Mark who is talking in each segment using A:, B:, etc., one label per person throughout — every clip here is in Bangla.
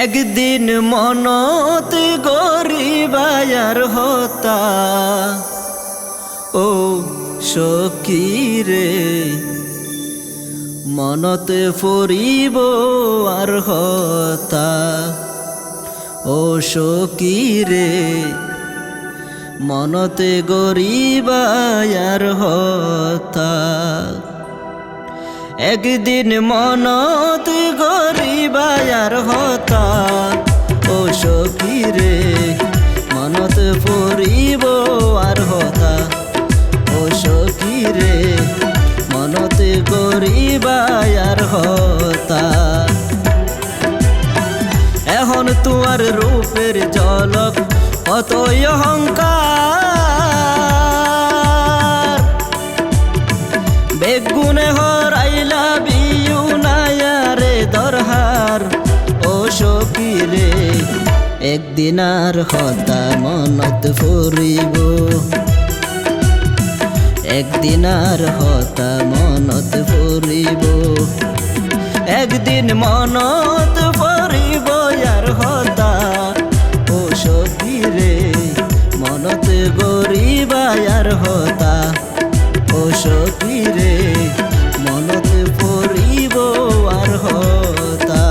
A: একদিন মনত গরিবায়ার হতা ও সখী রে, মনতে ফরিব আর হতা ও সখী রে, মনতে গরিবায়ার হতা। একদিন মনত গরিবায়ার হতা ও সখী রে, মনত পড়িব আর হতা ও সখী রে, মনতে গরিবায়ার হতা। এখন তোমার রূপের ঝলক কতই অহংকার, বেগুনে হরাইলা বিয়ু নায়ারে দরহার ও সখী রে, একদিন আর হতা মনত ফুরিব, একদিন আর হতা মনত ফুরিব, একদিন মনত ফুরিব আর হতা ও সখী রে, মনত গরিবায়ার হতা ও সখী রে, মনতে পড়িব আর হতা।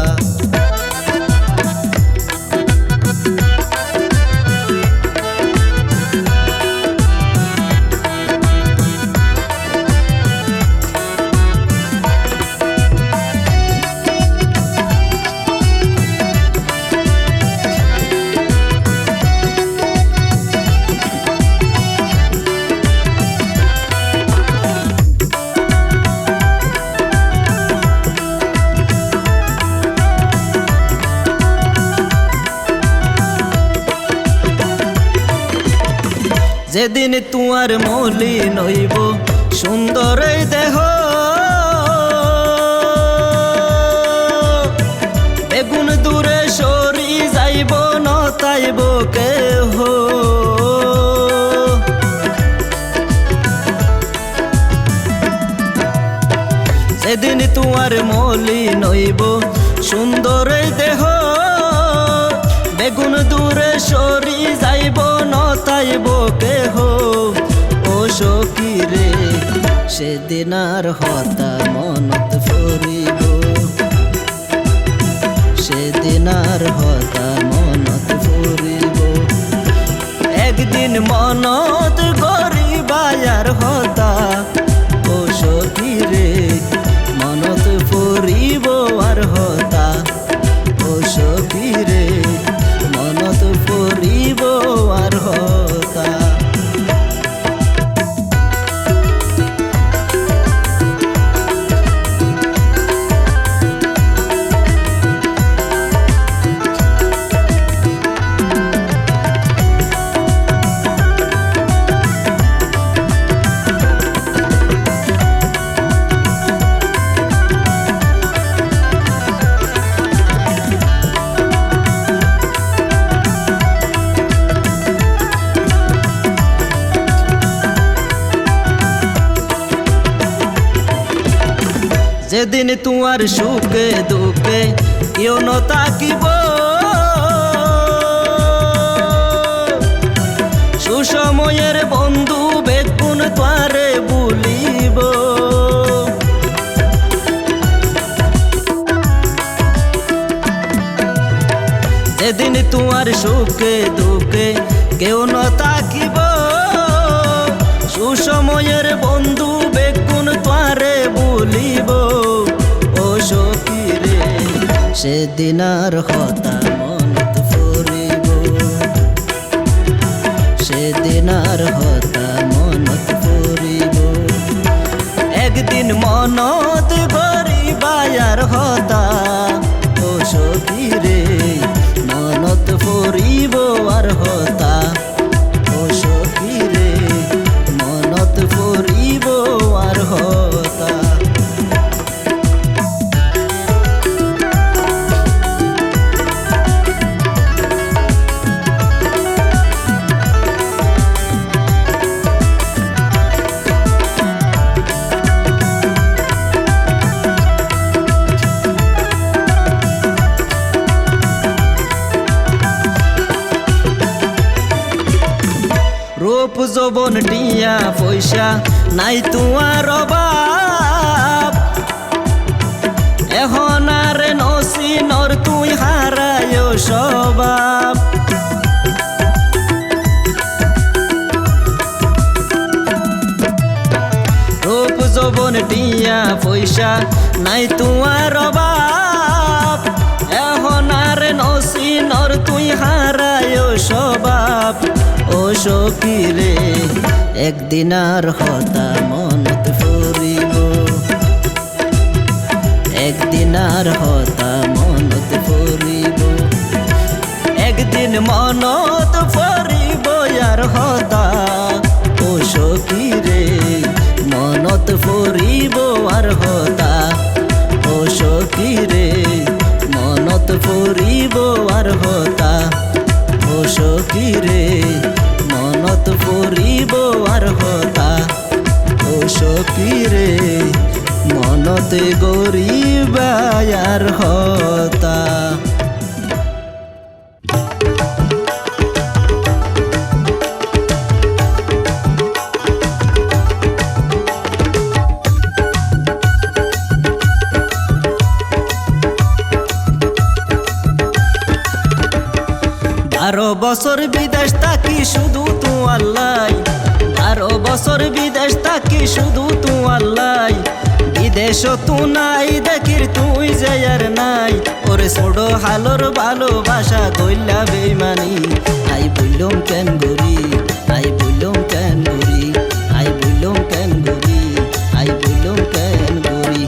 A: যেদিন তোমার মলিন হইব সুন্দর দেহ, বেগুন দূরে সরি যাইব নতাইব কেহ, যেদিন তোমার মলিন হইব সুন্দর দেহ, বেগুন দূরে সরি যাইব নতাইব কেহ ও সখী রে, সেদিন আর হতা মনত ফুরিব, সেদিন আর হতা মনত ফুরিব, একদিন মনত গরিবায়ার হতা ও সখী রে, মনত ফুরিব আর হতা ও সখী রে, মনত ফুরিব আর হতা। যেদিন তোমার সুখে দুঃখে কেউ ন তাকিব, সুসময়ের বন্ধু বেগুন তোয়ারে বলিব, যেদিন তোমার সুখে দুঃখে কেউ ন তাকিব, সুসময়ের বন্ধু বেগুন তোয়ারে বলিব ও সখী রে, সেদিন আর হতা মনত ফুরিব, সেদিন আর হতা মনত ফুরিব, একদিন মনত গরিবায়ার হতা ও সখী রে, মনত ফুরিব আর হতা ও সখী রে, মনত ফুরিব আর হতা। যৌবন টিয়া পয়সা নাই তোমার অভাব, এখন আর নসিনর তুই হারায় স্বভাব। রূপ যৌবন টিয়া পয়সা নাই তোমার অভাব, এখন আর নসিনর তুই হারায় স্বভাব। ও সখী রে একদিন আর হতা মনত ফুরিব, একদিন আর হতা মনত ফুরিব, একদিন মনত ফুরিব আর হতা। ও সখী রে মনত ফুরিব আর হতা, ও সখী রে মনত ফুরিব আর হতা, ও সখী রে মনত ফুরিব আর হতা, ও সখী রে মনতে গরিবা আর হতা। বারো বছর বিদেশ থাকি শুধু তু আল্লাহ, 12 বছর বিদেশ থাকি শুধু তু আল্লাহ, বিদেশ তু নাই দেখির তুই যে আর নাই। ওরে ছোড়ো হালোর ভালোবাসা কইলা বেইমানি, আই বললুম কেন গরি, আই বললুম কেন গরি, আই বললুম কেন গরি, আই বললুম কেন গরি।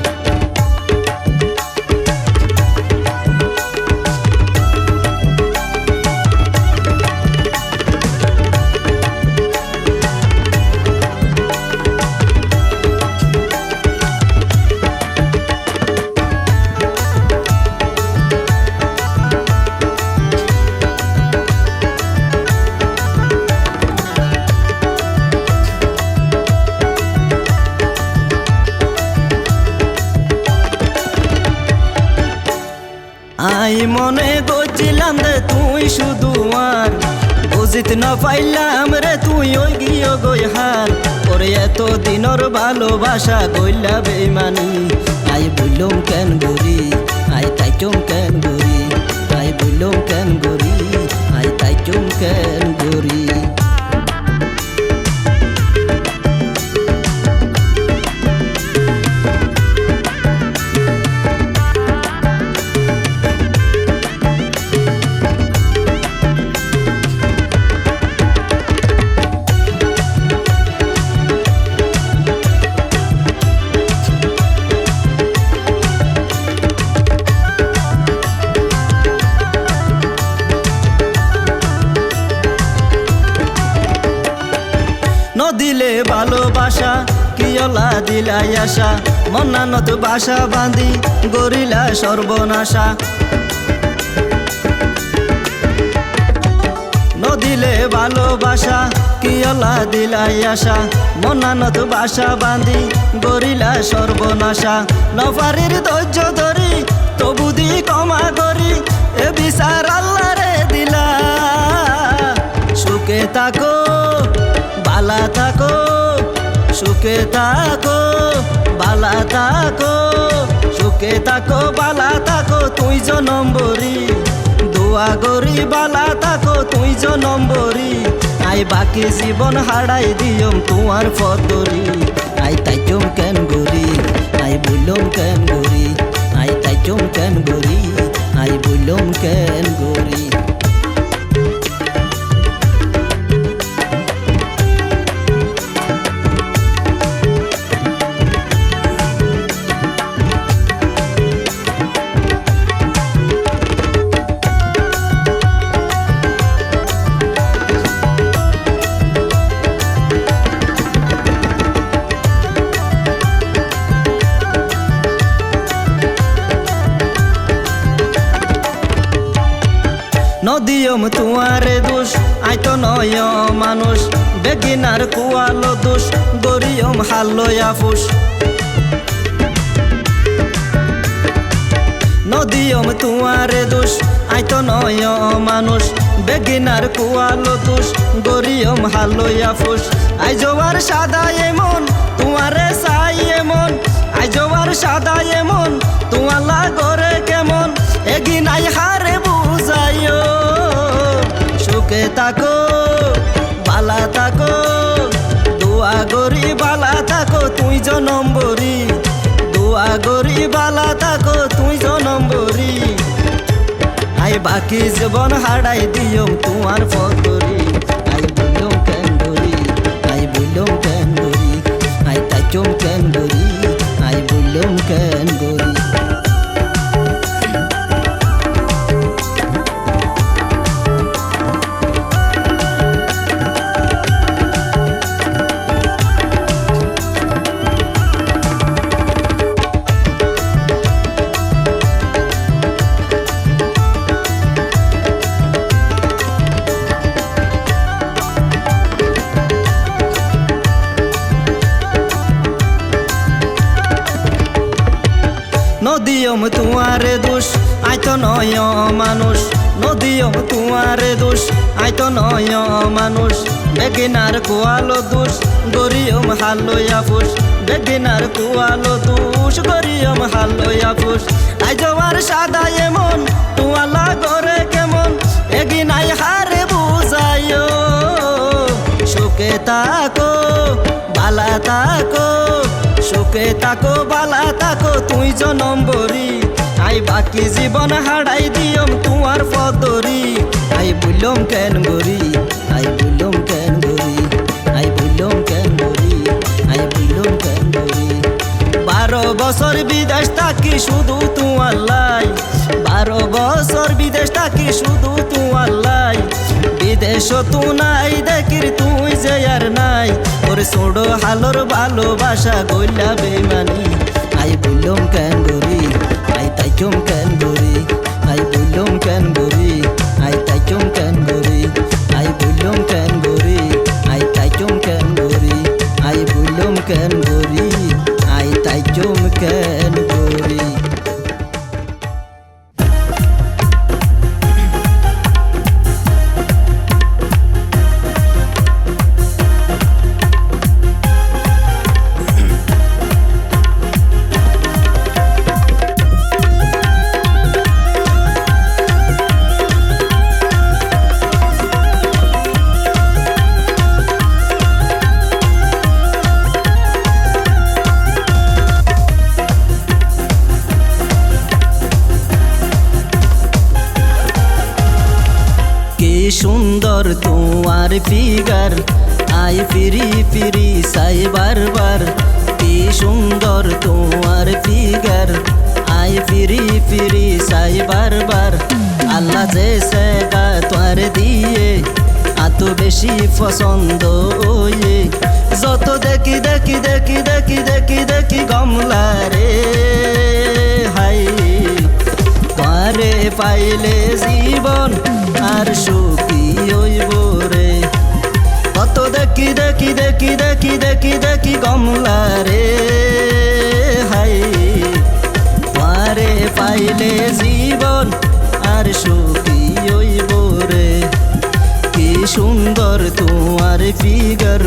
A: আই মনে করছিলাম রে তুই শুধু আর, বুঝিত না পাইলাম রে তুই ওই গিয়ে গই হার। ওরে এত দিনর ভালোবাসা কইলা বেইমানি, আই বললুম কেন গরি, আই তাইচুম কেন গরি, আই বললুম কেন গরি, আই তাইচুম কেন গরি। নদিলে ভালোবাসা কিয়লা দিলাই আশা, মনানত বাসা বাঁধি গরিলা সর্বনাশা। নদিলে ভালোবাসা কিয়লা দিলাই আশা, মনানত বাসা বাঁধি গরিলা সর্বনাশা। নফারির ধৈর্য ধরি তবু দি কমা করি, এ বিচার আল্লাহ রে দিলা। সুখে থাকো বালা থাকো, সুখে থাকো বালা থাকো, সুখে থাকো বালা থাকো তুই জনম্বরি, দোয়া গরি বালা থাকো তুই জনম্বরি। আই বাকি জীবন হারাই দিয়ম তোমার ফতরি, আই তাইচুম কেন গরি, আই বললুম কেন গরি, আই তাইচুম কেন গরি, আই বললুম কেন গরি। নদিয়ম তুয়ারে দোষ আই তো নয় মানুষ, বেগিনার কুয়ালো দোষ গরিয়ম হাল্লো আফুস। নদিয়ম তোমারে দোষ আই তো নয় মানুষ বেগিনার কুয়ালো দোষ গরিয়ম হালইয়া ফুস আই জোয়ার সাদা এমন তোমারে চাই এমন আই জোয়ার সাদা এমন তোমালা করে কেমন এগিনাই হারে বুঝাইও সুখে থাকো বালা থাকো দোয়া গরি বালা থাকো তুই জনম্বরি দোয়া গরি বালা থাকো তুই জনম্বরি আই বাকি জীবন হারাই দিয়ম তোমার ফতরি আই বললাম কেন গরি আই বললাম কেন গরি আই তাইচম কেন গরি আই বললাম কেন গরি নদিয়ম তোমারে দোষ আই তো নয় মানুষ নদিয়ম তোমারে দোষ আই তো নয় মানুষ বেগিনার কুয়ালো দোষ গরিয়ম হালইয়া ফুস বেগিনার কুয়ালো দোষ গরিয়ম হালইয়া ফুস আই জোয়ার সাদা এমন তুয়ালা করে কেমন এগিনাই হারে বুঝাইও সুখে থাকো বালা থাকো সুখে থাকো বালা থাকো তুই জনম্বরি আই বাকি জীবন হারাই দিয়ম তোমার ফদরি আই বললাম কেন গরি আই বললাম কেন গরি আই বললাম কেন গরি আই বললাম কেন গরি 12 বছর বিদেশ থাকি শুধু তোমার লাই 12 বছর বিদেশ থাকি শুধু তোমার লাই বিদেশ তো নাই দেখির তুই যে আর নাই ওর ছোড়ো হালোর ভালোবাসা গইলা বেমানি আই বললাম কেন গরি আই তাইচম কেন গরি আই বললাম কেন গরি আই তাইচম কেন গরি আই বললাম কেন গরি আই তাইচম কেন গরি আই বললাম কেন গরি আই তাইচম কেন গরি সুন্দর তোমার ফিগার আই ফিরি ফিরি সাই বারবার কি সুন্দর তোমার ফিগার আই ফিরি ফিরি সাই বারবার আল্লাহ যে সেগা তোর দিয়ে এত বেশি পছন্দ ওয়ে যত দেখি দেখি দেখি দেখি দেখি দেখি গমলা রে হাই পারে পাইলে জীবন আর সুখী হইব রে কত দেখি দেখি দেখি দেখি দেখি দেখি কমলা রে হাই পারে পাইলে জীবন আর সুখী হইব রে কি সুন্দর তোমার ফিগার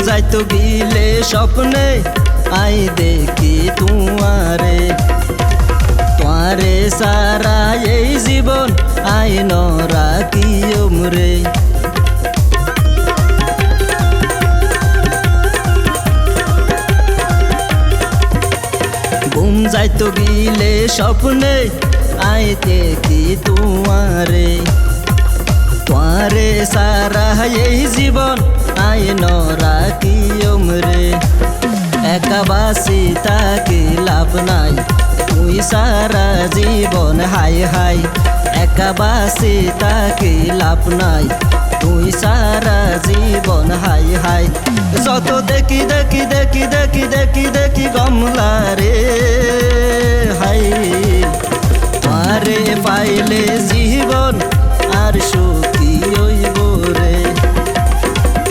A: যাইতো গিলে স্বপ্নে আই দেখি তোমারে তোরে সারা এই জীবন আই নরা কি রে ঘুম যাইতো গিলে স্বপ্নে আই দেখি তোমারে তোরে সারা এই জীবন আই নরা কি রে একা বাসি তাকে লাভ নাই তুই সারা জীবন হাই হাই একা বাসি তাকে লাভ নাই তুই সারা জীবন হাই হাই যত দেখি দেখি দেখি দেখি দেখি দেখি কমলা রে হাই তোরে পাইলে জীবন আর সুখী হইব রে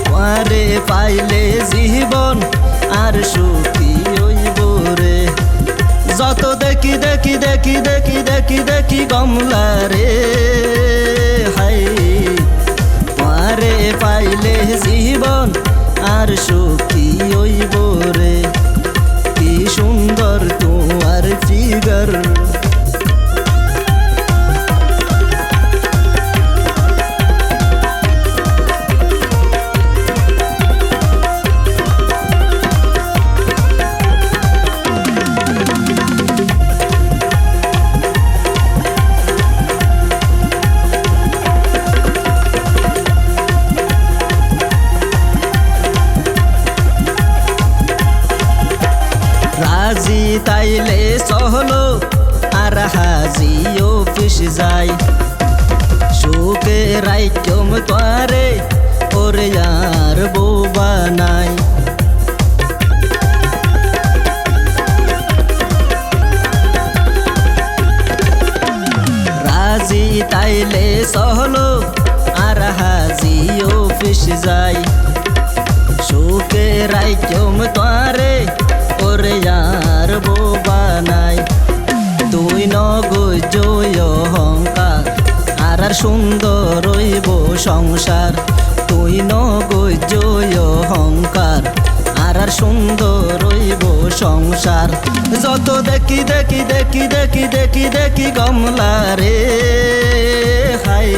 A: তোরে পাইলে জীবন আর সুখী হইব রে যত দেখি দেখি দেখি দেখি দেখি দেখি কমলা রে হাই তোরে পাইলে জীবন আর সুখী হইব রে কি সুন্দর তোমার ফিগার রাজি তাইলে চহলো আর হাজি অফিস যাই সুখে রাইকম তোরে ওরে আর বোবা নাই রাজি তাইলে চহলো আর হাজি অফিস যাই সুখে রাইকম তোরে ওরে আর বোবা নাই তুই নগৈ জয় অহংকার আর সুন্দর রইব সংসার তুই নগৈ জয় অহংকার আর সুন্দর রইব সংসার যত দেখি দেখি দেখি দেখি দেখি দেখি কমলা রে হাই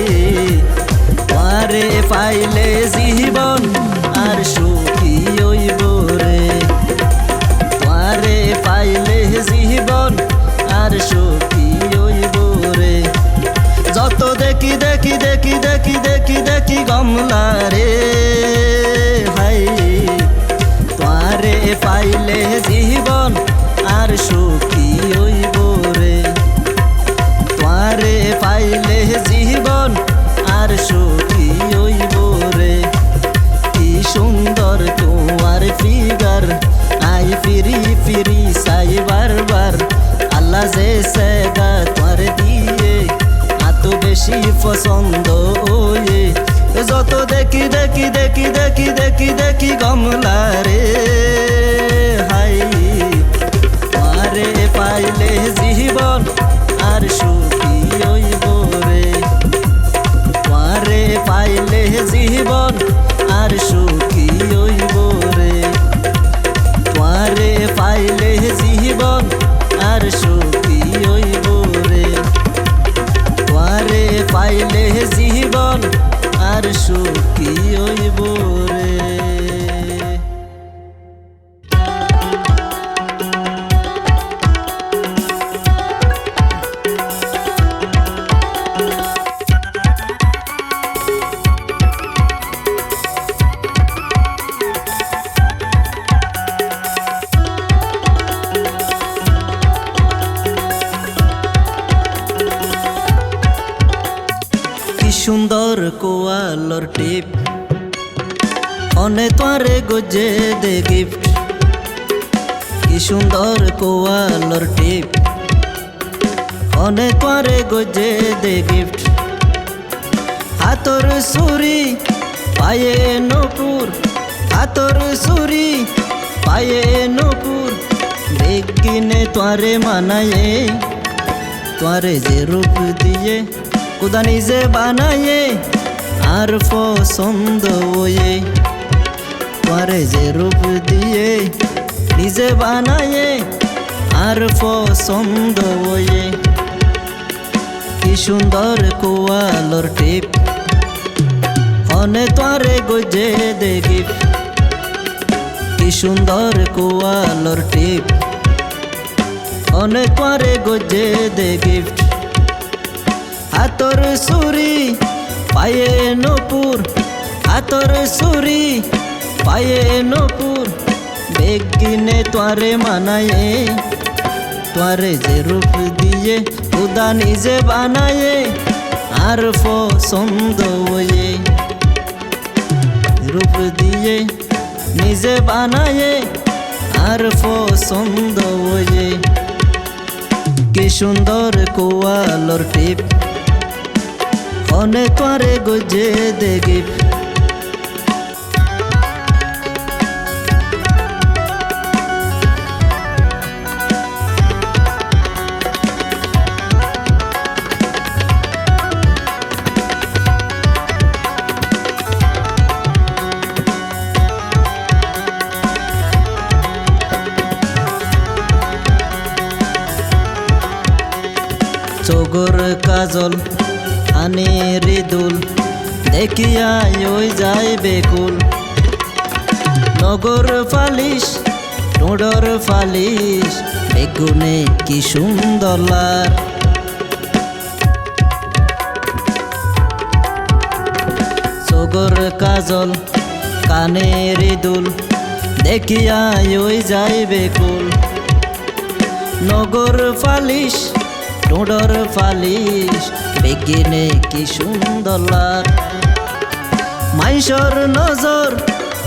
A: তোরে পাইলে জীবন আর সুখী হইব রে তোরে পাইলে জীবন আর সুখী হইব রে যত দেখি দেখি দেখি দেখি দেখি দেখি কমলা রে হাই তোরে পাইলে জীবন আর সুখী হইব রে তোরে পাইলে জীবন আর সুখী হইব রে কি সুন্দর তোমার ফিগার আই ফিরি ফিরি সাই বারবার আল্লাহ যে সেগা তোর দিয়ে এত বেশি পছন্দ ওয়ে যত দেখি দেখি দেখি দেখি দেখি দেখি কমলা রে হাই তোরে পাইলে জীবন আর সুখী হইব রে তোরে পাইলে জীবন আর সুখী হইব রে তোরে পাইলে জীবন আর সুখী হইব রে তোরে পাইলে জীবন আর সুখী হইব রে সুন্দর কোয়ালর টিপ অনে তোরে গজে দে গিফট কি সুন্দর কোয়ালর টিপ অনে তোরে গজে দে গিফট হাতর সুরি পায়ে নপুর হাতর সুরি পায়ে নপুর দেখিনে তোরে মানায়ে তোরে যে রূপ দিয়ে खुदा निजे बानाये আর পছন্দ ওয়ে তোরে যে রূপ দিয়ে নিজে বানায়ে আর পছন্দ ওয়ে কি সুন্দর কোয়ালর টিপ অনে তোরে গজে দে গিফট কি সুন্দর কোয়ালর টিপ অনে তোরে গজে দে গিফট হাতর সুরি পায়ে নপুর হাতর সুরি পায়ে নপুর বেগিনে তোরে মানায়ে তোরে যে রূপ দিয়ে খুদা নিজে বানায়ে আর পছন্দ ওয়ে রূপ দিয়ে নিজে বানায়ে আর পছন্দ হয়ে কি সুন্দর কোয়ালর টিপ অনে তোরে গজে দে গিফট চোগর কাজল আনে রিদুল দেখিয়া ওই যায় বেকুল নগর ফালিশ টোডর ফালিশ বেগুনে কি সুন্দর লার চোগর কাজল কানে রিদুল দেখিয়া ওই যায় বেকুল নগর ফালিশ টোডর ফালিশ বেগিনে কি সুন্দর লার মাইশর নজর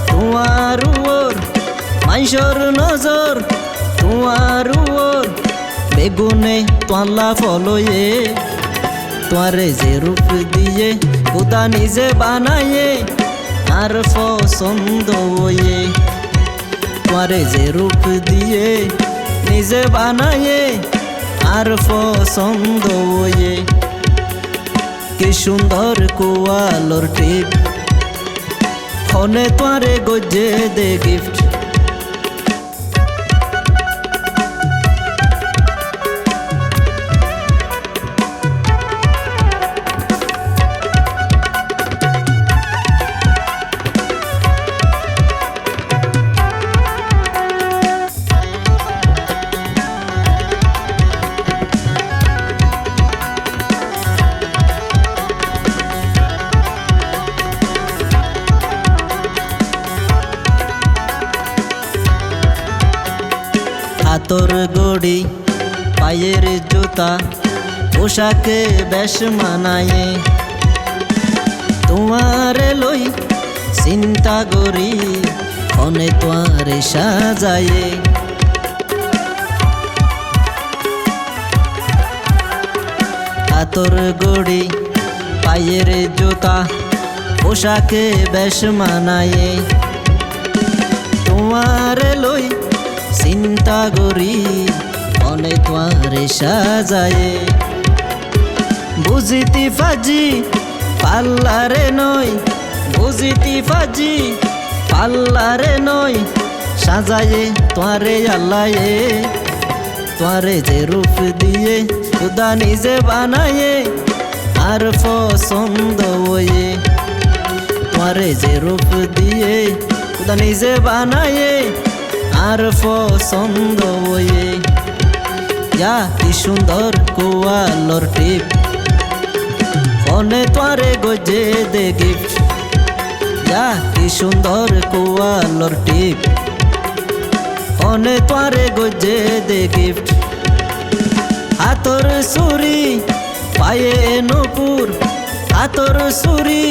A: তোমার উপর মাইশর নজর তোমার উপর বেগুনে তোলা ফলয়ে তোরে যে রূপ দিয়ে খুদা নিজে বানায়ে আর পছন্দ হয়ে তোরে যে রূপ দিয়ে নিজে বানায়ে আর পছন্দ হয়ে কি সুন্দর কোয়ালর টিপ ফোনে তোরে গজে দে গিফট হাতর গড়ি পায়ের জুতা পোশাকে বেশ মানায়ে তোমারে লই চিন্তা করি ফোনে তোরে সাজায়ে হাতর গড়ি পায়ের জুতা পোশাকে বেশ মানায়ে তোমারে লই চিন্তা করি মনে তোরে সাজায়ে বুঝিতি ফাজি পাল্লারে নয় বুঝিতি ফাজি পাল্লারে নয় সাজায়ে তোরে আল্লায়ে তোরে যে রূপ দিয়ে খুদা নিজে বানায়ে আর পছন্দ হয়ে তোরে যে রূপ দিয়ে খুদা নিজে বানায়ে আর পছন্দ হয়ে যা কি সুন্দর কোয়ালর টিপ ফোনে তোরে গজে দে গিফট যা কি সুন্দর কোয়ালর টিপ ফোনে তোরে গজে দে গিফট হাতর সুরি পায়ে নুপুর হাতর সুরি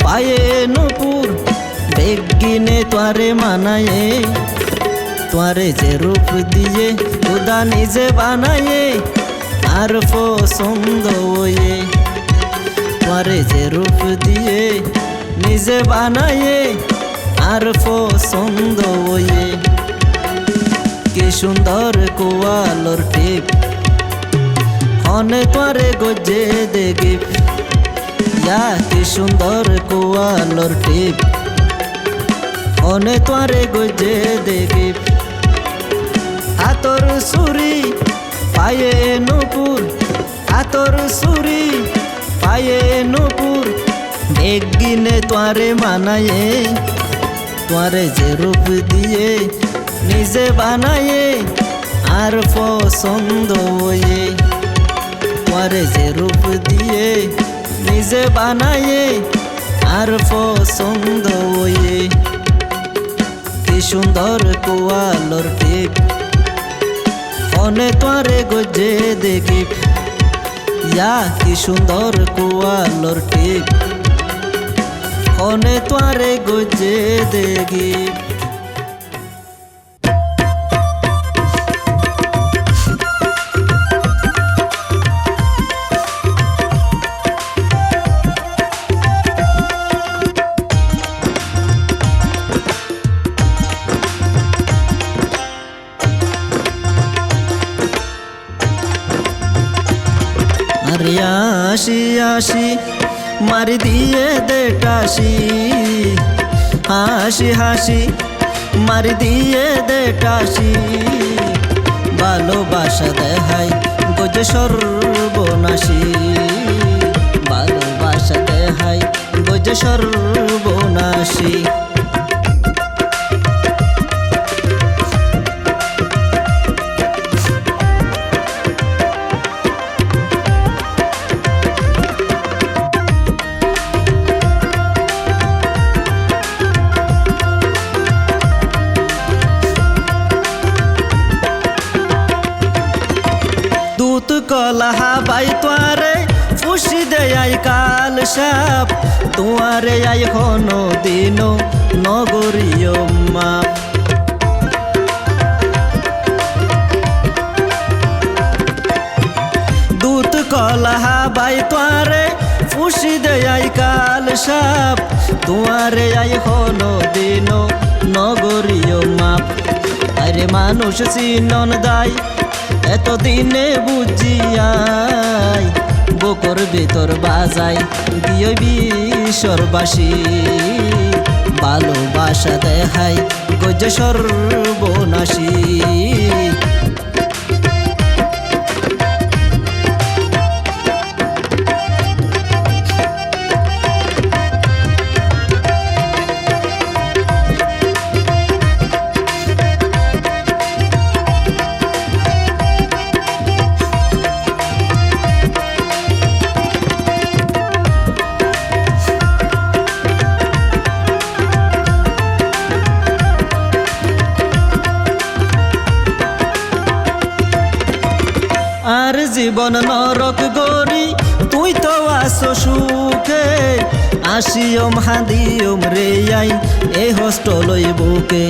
A: পায়ে নুপুর বেগিনে তোরে মানায়ে তোরে যে রূপ দিয়ে খুদা নিজে বানায়ে আর পছন্দ হয়ে তোরে যে রূপ দিয়ে নিজে বানায়ে আর পছন্দ হয়ে কি সুন্দর কোয়ালর টিপ ফোনে তোরে গজে দে গিফট যা কি সুন্দর কোয়ালর টিপ ফোনে তোরে গজে দে গিফট হাতর সুরি পায়ে নুপুর হাতর সুরি পায়ে নুপুর বেগিনে তোরে মানায়ে তোরে যে রূপ দিয়ে নিজে বানায়ে আর পছন্দ হয়ে তোরে যে রূপ দিয়ে নিজে বানায়ে আর পছন্দ হয়ে কি সুন্দর কোয়ালর টিপ ফোনে তোরে গজে দে গিফট ইয়া কি সুন্দর কোয়ালর টিপ এখনে তোয়ারে গজে দেখি আরে আসি আসি মারি দিয়ে দে টাসি হাসি হাসি মারি দিয়ে দে টাসি ভালোবাসা দেহাই গজে সর্বনাশী ভালোবাসা দেহাই গজে সর্বনাশী দুত কলহা বাই তোয়ারে ফুসি দেয়াই কাল সাপ তোয়ারে আই হনো দিন নগরীয় মাপ দুত কলহা বাই তোয়ারে ফুসি দেয়াই কাল সাপ তোয়ারে আই হনো দিন নগরীয় মাপ আরে মানুষ চিনন দায় এতদিনে বুঝিয়াই বকর ভিতর বাজাই দিয় বিশ্ববাসী ভালোবাসা দেখাই গজ সর্বনাশী আর জীবন নরক গরি তুই তো আসো সুখে আসিয়ম হাদিয়ম রে আই এ হোস্টেলই বুকে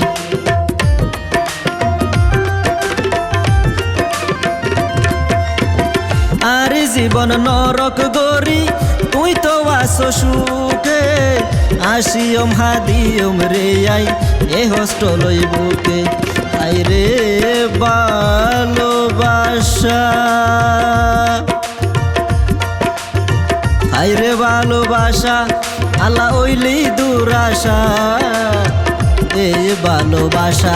A: আর জীবন নরক গরি তুই তো আসো সুখে আসিয়ম হাদিয়ম রে আই এ হোস্টেলই বুকে আইরে ভালোবাসা আইরে ভালোবাসা আল্লাহ ওইলি দুরাশা এ ভালোবাসা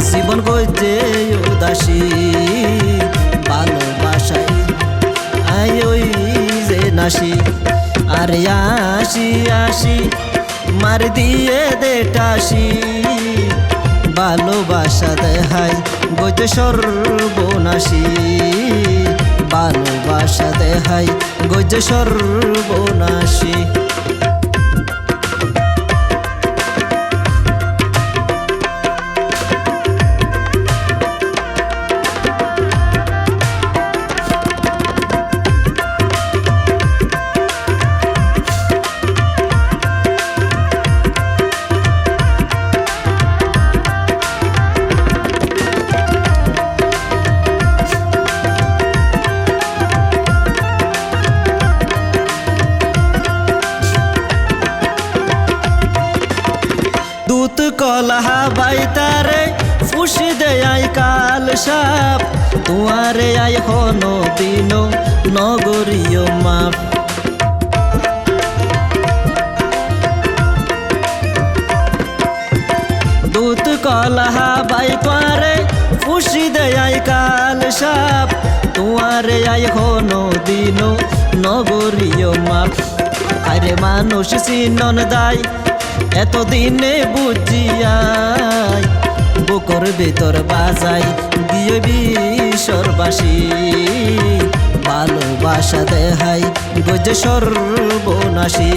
A: জীবন গজে উদাসী ভালোবাসাই আই ওই যে নাসি আরে আসি আসি মার দিয়ে দে টাসি ভালোবাসা দেহাই গজে সর্বনাশী ভালোবাসা দেহাই গজে সর্বনাশী দুত কলহা বাইতারে ফুসি দেয়াই কাল সাপ তোয়ারে আই হনো দিন নগরীয় মাপ দুত কলহা বাই তোয়ারে ফুসি দেয়াই কাল সাপ তোয়ারে আই হনো দিন নগরীয় মাপ আরে মানুষ চিনন দায় এতদিনে বুঝিয়াই বুকর ভিতর বাজাই দিয়ে বিশ্ববাসী ভালোবাসা দেহাই গজে সর্বনাশী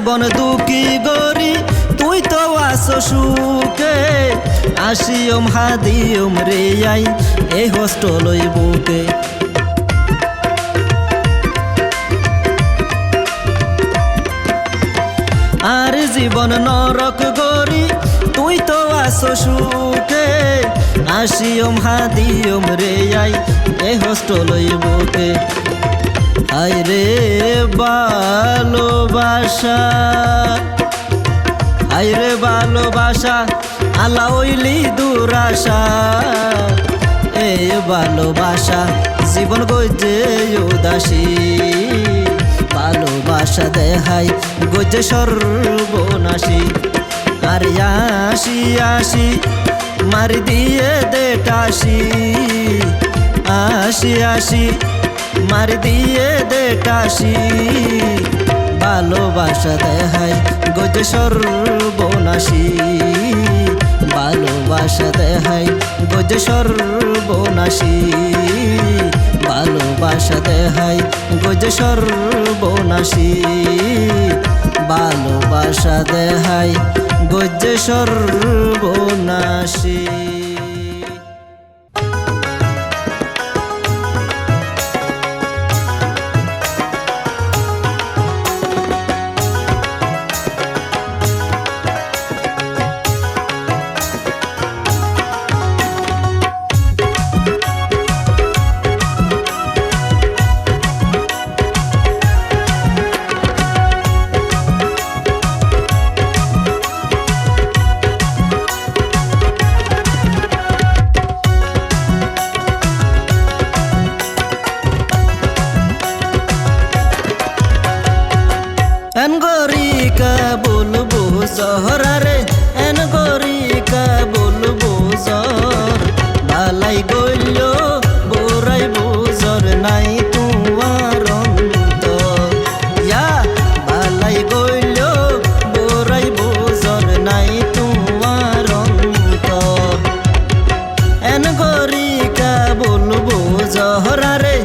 A: জীবন দুঃখী গরি তুই তো আসো সুখে আসিয়ম হাদিয়ম রে আই এই হোস্টেলই বুকে আর জীবন নরক গরি তুই তো আসো সুখে আসিয়ম হাদিয়ম রে আই এই হোস্টেলই বুকে আই রে ভালোবাসা আই রে ভালোবাসা আলা ওইলি দুরাশা এ ভালোবাসা জীবন গইতে উদাসী ভালোবাসা দেহাই গইতে সর্বনাশী আর আসি আসি মারি দিয়ে দে টাসি আসি আসি মারি দিয়ে দে টাসি ভালোবাসা দেহাই গজে সর্বনাশী ভালোবাসা দেহাই গজে সর্বনাশী ভালোবাসা দেহাই গজে সর্বনাশী ভালোবাসা দেহাই গজে সর্বনাশী এন গরিকা বলবো জহরারে এন গরিকা বলবো জর বালাই গইল বোরাই বুজর নাই তোমার অন্তর ইয়া বালাই গইল বোরাই বুজর নাই তোমার অন্তর এন গরিকা বলবো জহরারে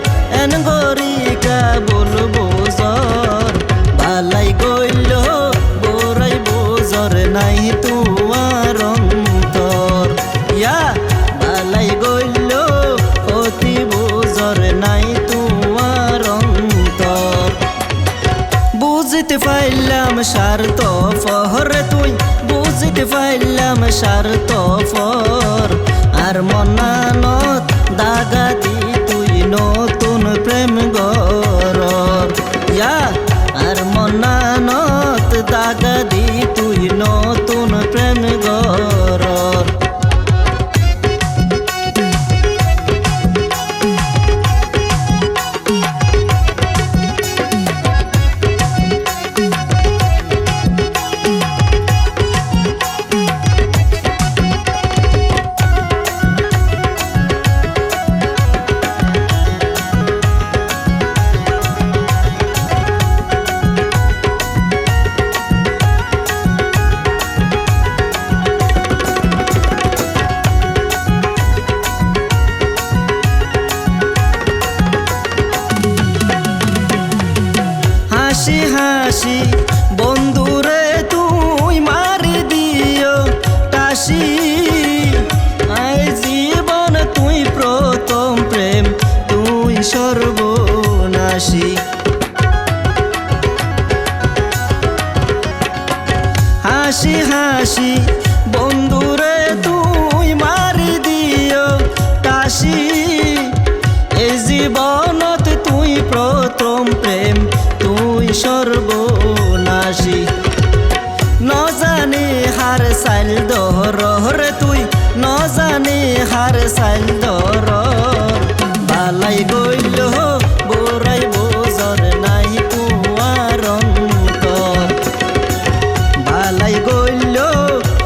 A: এন গরিকা বলবো জর বালাই গইল বোরাই বুজর নাই তোমার অন্তর ইয়া বালাই গইল অতি বুজর নাই তোমার অন্তর বুঝতে পাইলাম স্বার্থ ফহরে তুই বুঝতে পাইলাম স্বার্থ ফর আর মনানত দাগাতি তুই নতুন প্রেম গরর ইয়া আর মনানত দাগা দি তুই নতুন প্রেম গরর হাসি হাসি বন্ধুরে তুই মারি দিও টাসি আই জীবন তুই প্রথম প্রেম তুই সর্বনাশী হাসি হাসি বন্ধুরে তুই মারি দিও টাসি এই জীবনত তুই প্রথম প্রেম তুই সর্বনাশী ন জানি হার সাইল দহর তুই ন জানি হার সাইল দহর বালাই গইল বোরাই বুজর নাই তোমার অন্তর বালাই গইল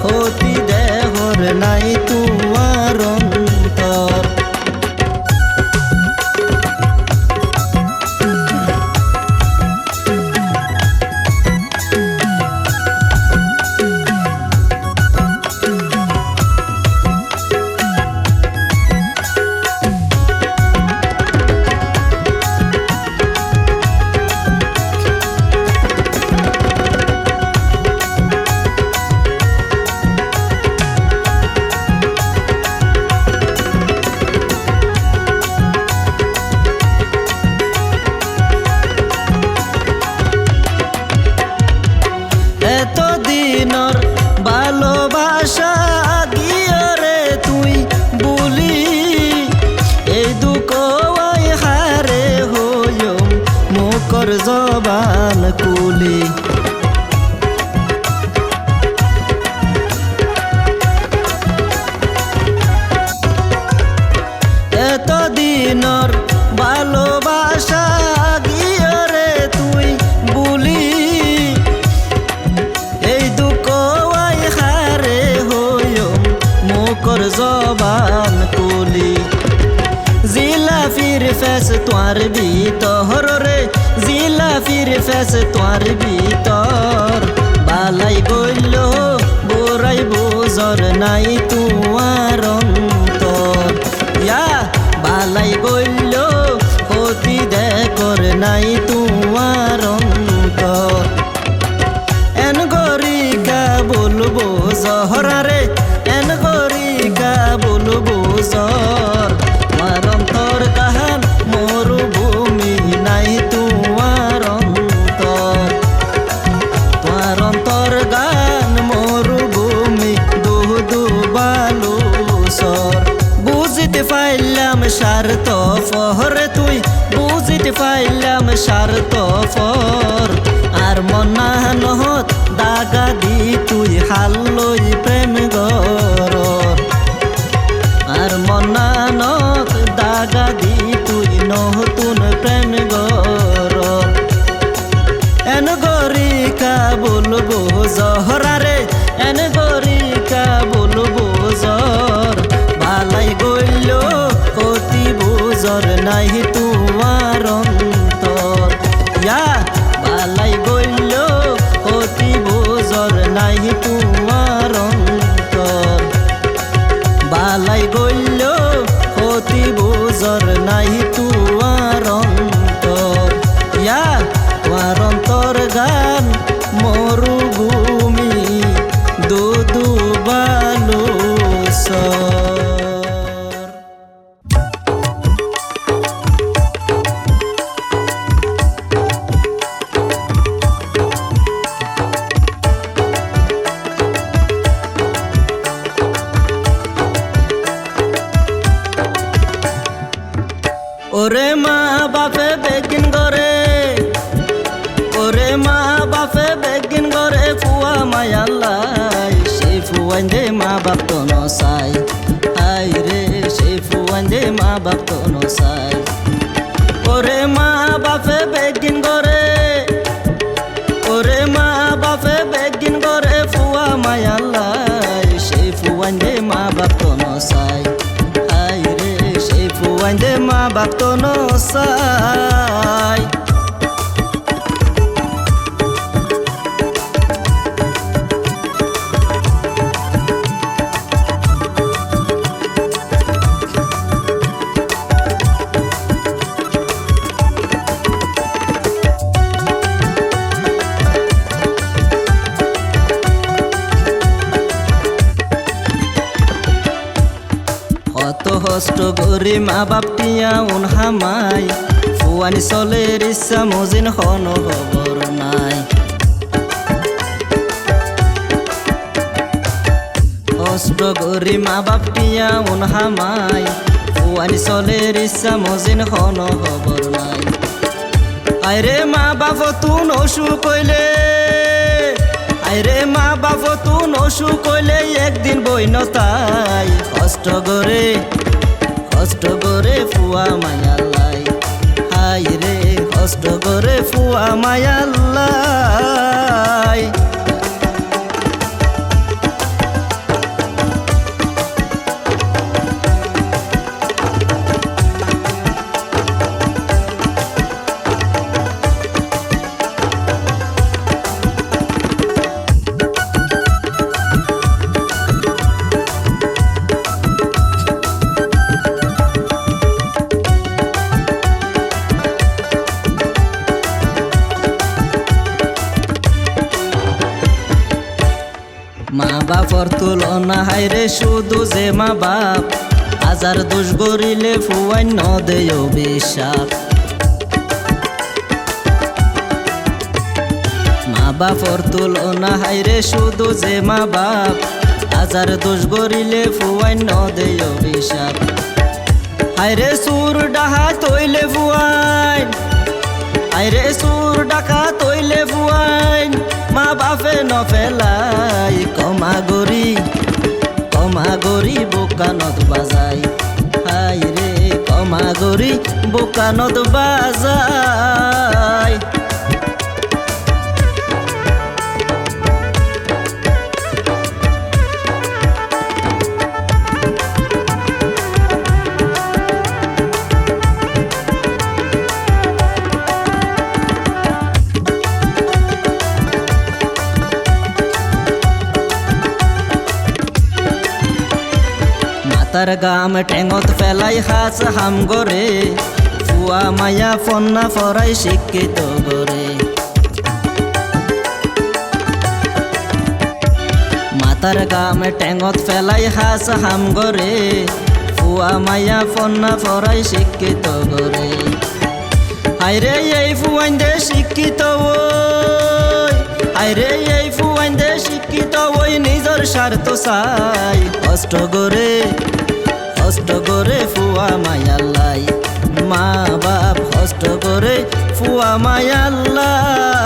A: হতি দেহর নাই তোমার অন্তর গেছে তোর ভিতর বালাই গইল বোরাই বুঝর নাই তোমার অন্তর ইয়া বালাই গইল ক্ষতি দেখর নাই তোমার অন্তর এন গরিকা বলবো জহরারে এন গরিকা বলবো জর তোমার অন্তর কাহান মরুভূমি নাই তোমার অন্তর তোমার অন্তর গান মরুভূমি দুদু বালু সর বুঝিতে পাইলাম স্বার্থ ফহরে তুই বুঝিতে পাইলাম স্বার্থ ফর আর মনা নহত দাগা দি তুই হাল্লই প্রেম গর আর মনা নথ দাগা দি তুই নতুন প্রেম গর এন গরিকা বলবো জহরারে এন গরিকা বলবো জর বালাই গইল ক্ষতি বুঝর নাই তোমার অন্তর ইয়া বালাই গইল ক্ষতি বুঝর নাই তোমার অন্তর বালাই গইল ক্ষতি বুঝর নাই তোমার অন্তর ইয়া তোমার অন্তর গান মরুভূমি দুদু বালু সর ওরে মা বাপে বেগিন গরে ওরে মা বাপে বেগিন গরে ফুয়া মায়াল্লাই সেই ফুয়াইন দে মা বাপ তো নসাই হাই রে সেই ফুয়াইন দে মা বাপ তো নসাই ওরে মা বাপে বেগিন গরে ওরে মা বাপে বেগিন গরে ফুয়া মায়াল্লাই সেই ফুয়াইন দে মা বাপ তো নসাই হাই রে সেই ফুয়াইন দে মা বাপ তো নসাই কত কষ্ট করি মা বাপটিয়া উন হামাই ফুয়ানি চলের ইচ্ছা মজিন হন খবর নাই কষ্ট করি মা বাপটিয়া উন হামাই ফুয়ানি চলের ইচ্ছা মজিন হন খবর নাই আইরে মা বাপ তু নসু কইলে আইরে মা বাপ তু নসু কইলে একদিন বই নতাই কষ্ট করে ফুয়া মায়াল্লাই হাই রে কষ্ট করে ফুয়া মায়াল্লাই মা বাপর তুলনা হাইরে শুধু যে মা বাপ হাজার দোষ গরিলে ফুয়াই ন দেয় বিশ্বাস মা বাপর তুলনা হাইরে শুধু যে মা বাপ হাজার দোষ গরিলে ফুয়াই ন দেয় বিশ্বাস হাইরে সুর ডাহা তৈলে ফুয়াই আইরে সুর ডাকা তৈলে ফুয়াই মা বাপে ন ফেলাই কমা গরি বোকানত বাজাই হাই রে কমা গরি বোকানত বাজাই মাতার গাম টেঙত ফেলাই হাস হাম গরে ফুয়া মায়া ফন্না ফরাই শিক্ষিত গরে মাতার গাম টেঙত ফেলাই হাস হাম গরে ফুয়া মায়া ফন্না ফরাই শিক্ষিত গরে হায়রে এই ফুয়াইন দে শিক্ষিত ওই হায়রে এই ফুয়াইন দে শিক্ষিত ওই নিজর স্বার্থ চাই কষ্ট করে ফুয়া মায়াল্লাই মা বাপ কষ্ট করে ফুয়া মায়াল্লাই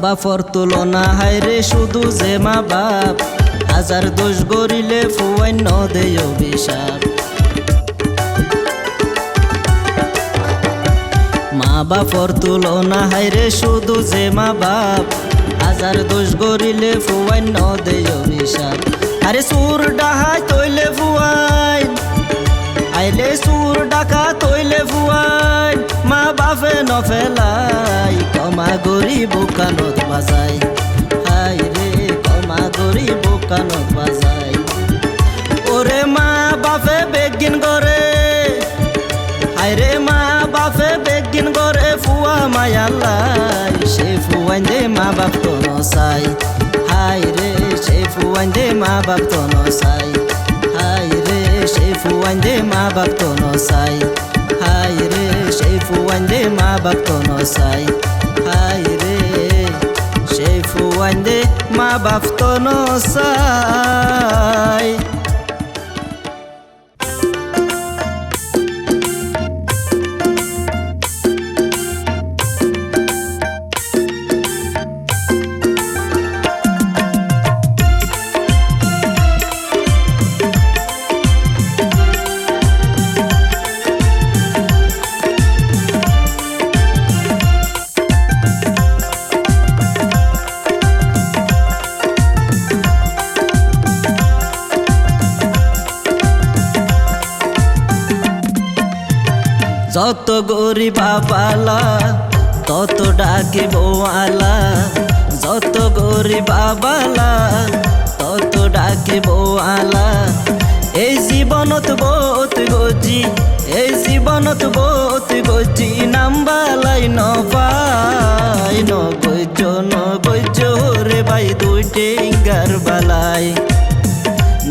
A: বাপর তুলনা হায়রে শুধু যে মা বাপ হাজার দোষ গরিলে ফুয়াইন ন দেয় অভিশাপ মা বাপর তুলনা হায়রে শুধু যে মা বাপ হাজার দোষ গরিলে ফুয়াইন ন দেয় অভিশাপ আরে সুর ডাহাই তৈলে ফুয়াইন আইলে সুর ডাকা তৈলে ফুয়াইন মা বাপে ন ফেলাই কমা গরি বোকানত বাজাই হাই রে কমা গরি বোকানত বাজাই ওরে মা বাপে বেগিন করে হাই রে মা বাপে বেগিন করে ফুয়া মায়াল্লাই সে ফুয়াইন দে মা বাপ তো নসাই হাই রে সে ফুয়াইন দে মা বাপ তো নসাই হাই রে সে ফুয়াইন দে মা বাপ তো নসাই হাই রে সে ফুয়াইন দে মা বাপ তো নসাই হাই রে সে ফুয়াইন দে মা বাপ তো নসাই যত গরিব বাবালা তত ডাকে বৌয়ালা যত গরিব বাবালা তত ডাকে বৌয়ালা এই জীবনত বহুত গজি এই জীবনত বহুত গজি নামবালাই নপাই নগৈজ রে ভাই দুইটে গার বালাই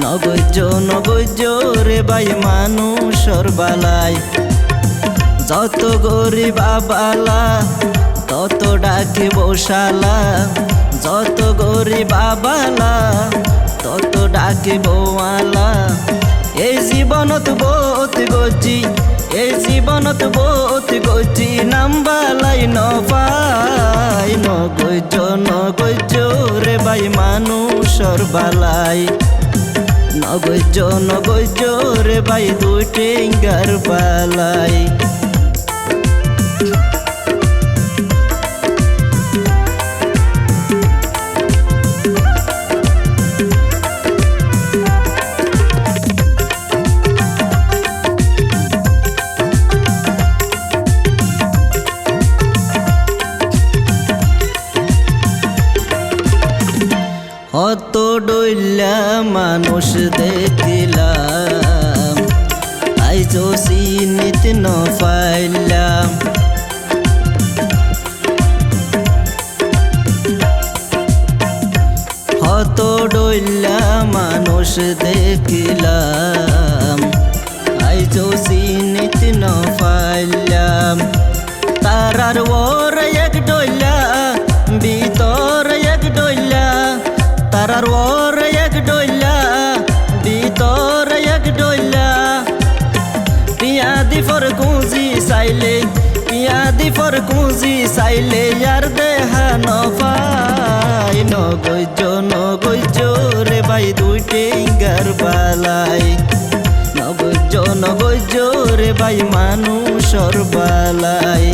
A: নগৈজ রে ভাই মানুষর বালাই যত গরিব বাবালা তত ডাকে বসালা যত গরিব বাবালা তত ডাকে বৌয়ালা এই জীবনত বহুত গজি এই জীবনত বহুত গজি নামবালাই নপাই নগৈজ রে ভাই মানুষর বালাই নগৈজ রে ভাই দুইটে গার বালাই হত ডইলা মানুষ দেখিলাম আইজ চিনিত ন পাইলাম হত ডইলা মানুষ দেখিলাম আইজ চিনিত ন পাইলাম তারার ওর এক ডইলা ভিতর এক ডইলা তারার ওর এক ডইলা ভিতর এক ডইলা পিয়াদি ফর কুঁজি চাইলে পিয়াদি ফর কুঁজি চাইলে ইয়ার দেহা নপাই নগৈজ রে ভাই দুইটে গার বালাই নগৈজ রে ভাই মানুষর বালাই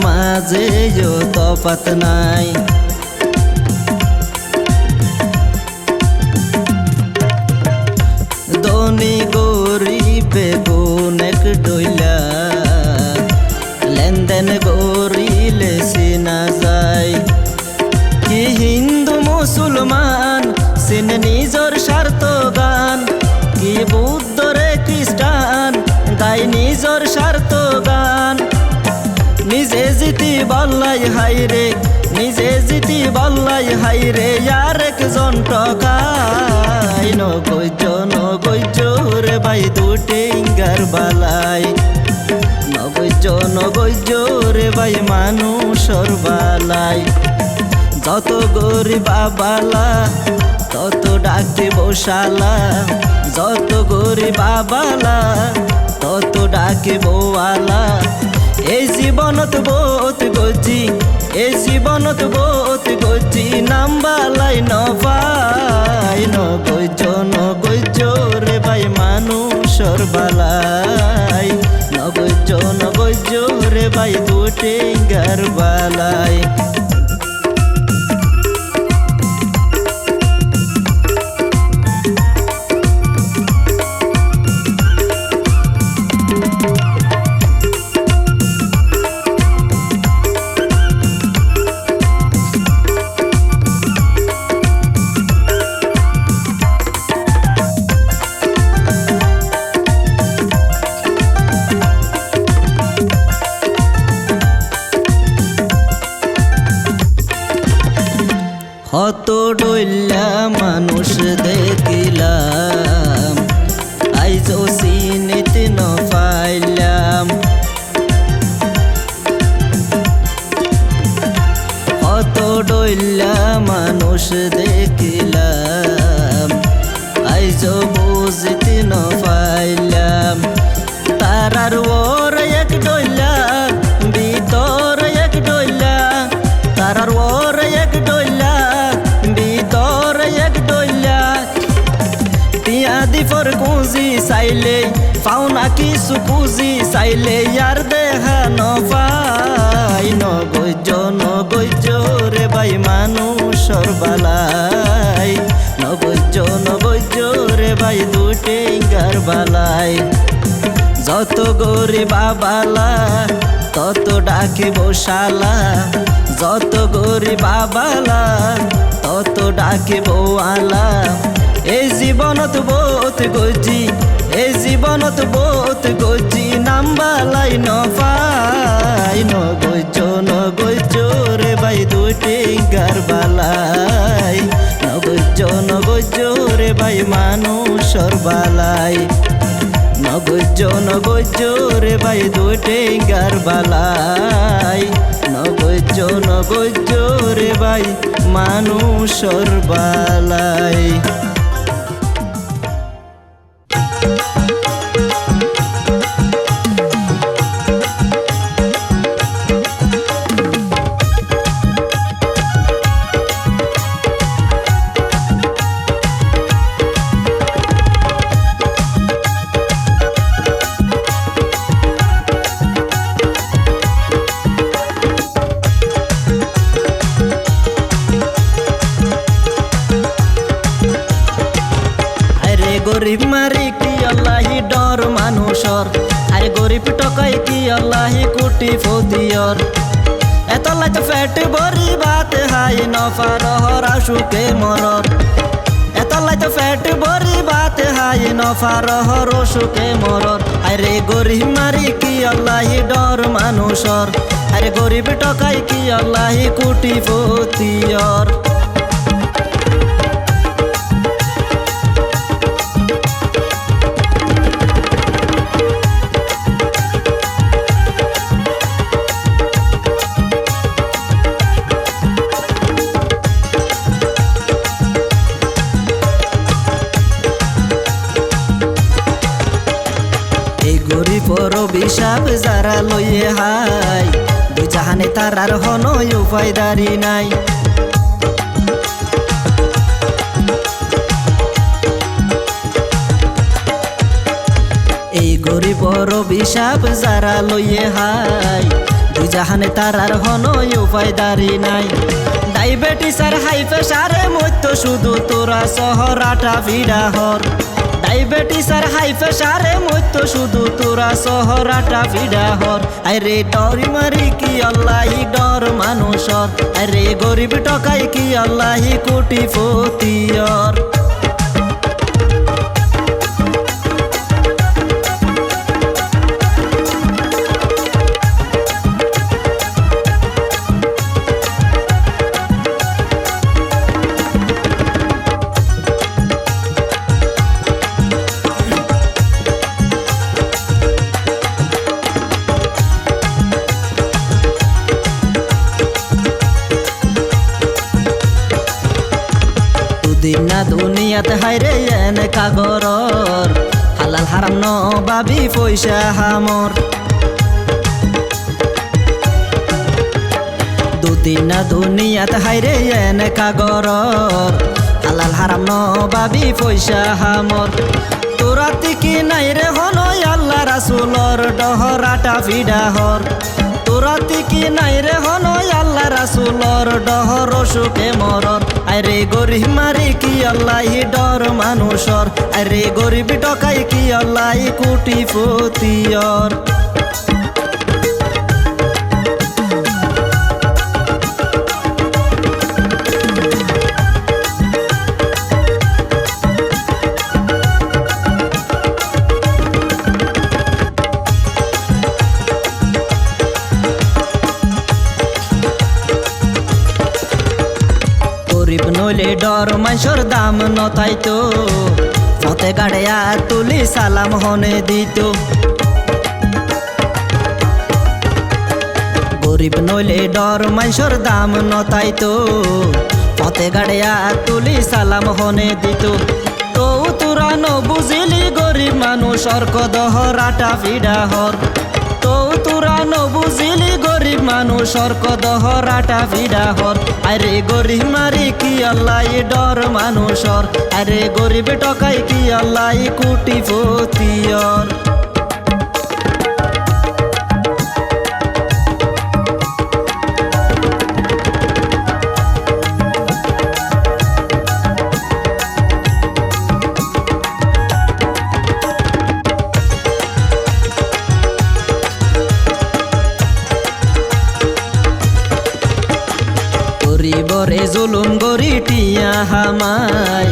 A: মাঝে তফাৎ নাই। ধনী গরিবে গুণ এক ডইলা, লেনদেন গরিলে চিনা যায়। কি হিন্দু মুসলমান চিনে নিজর স্বার্থ গান, কি বুদ্ধ রে খ্রিস্টান গাই নিজর স্বার্থ গান। নিজে জিতি বললাই হাইরে, নিজে জিতি বললাই হাইরে, আর একজন টকাই। নগৈজ রে ভাই দুটিঙ্গার বালাই, নগৈজ রে ভাই মানুষর বালাই। যত গরিব বাবালা তত ডাকে বসালা, যত গরিব বাবালা তত ডাকে বওয়ালা। এই জীবনত বহুত গজি, এই জীবনত বহুত গজি, নাম বালাই নপাই। নগৈজ রে ভাই মানুষর বালাই, নগৈজ রে ভাই দুটিঙ্গার বালাই। হত ডইলা মানুষ দেখিলাম, আইজো চিনিতে ন পাইলাম। হত ডইলা মানুষ দেখিলাম, আইজো বুঝিতে ন পাইলাম। তারার ওর এক ডইলা, ভিতর এক ডইলা, তারার ওর এক ডইলা, ভিতর এক ডইলা। তিয়াদি ফর কুঁজি চাইলে পাও না কিছু পুঁজি চাইলে, আর দেখা নপাই। নগৈজ রে ভাই মানুষর বালাই, নগৈজ রে ভাই দুটিঙ্গার বালাই। যত গরিব বাবালা তত ডাকে বসালা, যত গরিব বাবালা তত ডাকে বওয়ালা। এই জীবনত বহুত গজি, এই জীবনত বহুত গজি, নাম বালাই নপাই। নগৈজ রে ভাই দুটিঙ্গার বালাই, নগৈজ রে ভাই মানুষর বালাই। নগৈজ রে ভাই দুটিঙ্গার বালাই, নগৈজ রে ভাই মানুষর বালাই। গরিব মারি কি আল্লাহি ডর মানুষর, আরে গরিব টকাই কি আল্লাহি কোটি ফদিয়র। এত লাইত ফেট বরি বাত হাই নফার হরা সুকে মরর, এত লাইত ফেট বরি বাত হাই নফার হর সুকে মরর। আরে গরিব মারি কি আল্লাহি ডর মানুষর, আরে গরিব টকাই কি আল্লাহি কোটি ফদিয়র। গরিবর অভিশাপ যারা লইয়ে হাই, দুই জাহানে তারার হন উপায়দারি নাই। এই গরিবর অভিশাপ যারা লইয়ে হাই, দুই জাহানে তার আর হনই উপায়দারি নাই। ডায়াবেটিস আর হাই প্রেসারে মধ্য শুধু তোরা শহরাটা ভিড়া হর। ডায়াবেটিস আর হাই প্রেসারে মধ্য শুধু তোরা শহরাটা ভিড়া হর। আরে ডরি মারি কি আল্লাহি ডর মানুষর, আরে গরিব টকাই কি আল্লাহি কোটিপতির। দুদিন না দুনিয়াতে হাইরে এনে কাগরর, হালাল হারাম ন বাবি পয়সা হামর। দুদিন না দুনিয়াতে হাইরে এনে কাগরর, হালাল হারাম ন বাবি পয়সা হামর। তোরাতি কি নাই রে হনই আল্লাহ রাসূলর ডহরাটা ভিডাহর। তোরাতি কি নাই রে হনই আল্লাহ রাসূলর ডহর সুখে মরর। আরে গরিব মারি কি আল্লাহি ডর মানুষর, আরে গরিব টকাই কি আল্লাহি কোটিপতির। গরিব নইলে ডর মানুষের দাম নথাইতো, পথে গাড়িয়া তুলি সালাম হনে দিত। গরিব নইলে ডর মানুষের দাম নথাইতো, পথে গাড়িয়া তুলি সালাম হনে দিত। তো তোরা ন বুঝিলি গরিব মানুষের কদহরাটা ভিডাহর। তো তোরা ন বুঝিলি গরিব মানুষের কদহরাটা ভিডাহর। আরে গরিব মারি কি আল্লাহি ডর মানুষর, আরে গরিব টকাই কি আল্লাহি কোটিপতির। গরিবরে জুলুম গরি টিয়া হামাই,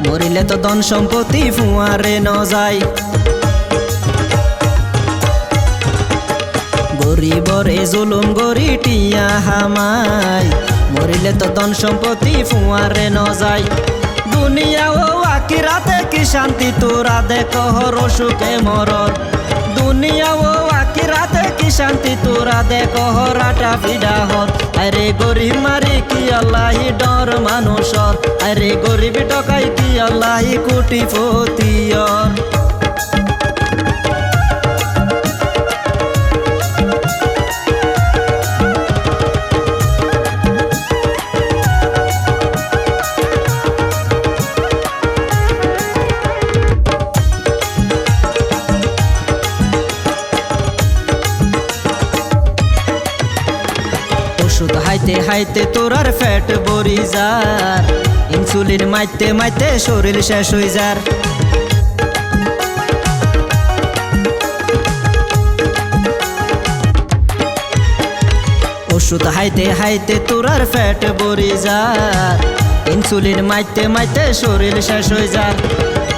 A: মরিলে তো ধন সম্পত্তি ফুয়ারে ন যায়। গরিবরে জুলুম গরি টিয়া হামাই, মরিলে তো ধন সম্পত্তি ফুয়ারে ন যায়। দুনিয়া ও আখিরাতে কি শান্তি তোরা দেখহ সুখে মরর। দুনিয়া ও আখিরাতে কি শান্তি তোরা দেখহ রাটা ভিডাহর। আরে গরিব মারি কি আল্লাহি ডর মানুষর, আরে গরিব টকাই কি আল্লাহি কোটিপতির। ওষুধ হাইতে হাইতে তোরার ফ্যাট বরি যার, ইনসুলিন মাইতে মাইতে শরীর শেষ হই যার। ওষুধ হাইতে হাইতে তোরার ফ্যাট বরি যার, ইনসুলিন মাইতে মাইতে শরীর শেষ হই যার।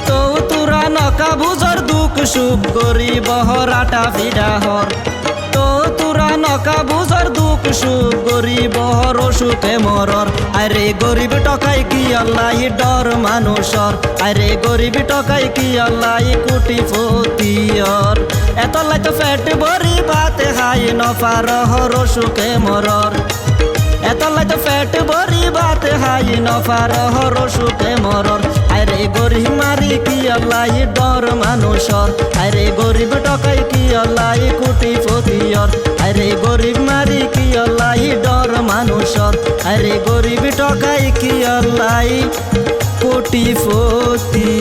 A: তো তোরা নকা বুঝর দুঃখ সুখ গরিব হরাটা ভিডাহর। তো তোরা নকা বুঝর দুঃখ সুখ গরিব হর সুখে মরর। আরে গরিব টকাই কি আল্লাহি ডর মানুষর, আরে গরিব টকাই কি আল্লাহি কোটিপতির। এতলাই তো ফ্যাট বরি ভাতে হাই নফার হর সুখে মরর। এতলাই তো ফ্যাট বরি ভাতে হাই নফার হর সুখে মরর। আরে গরিব মারি কি আল্লাহি ডর মানুষর, আরে গরিব টকাই কি আল্লাহি কোটিপতির। আরে গরিব মারি কি আল্লাহি ডর মানুষর, আরে গরিব টকাই কি আল্লাহি কোটিপতির।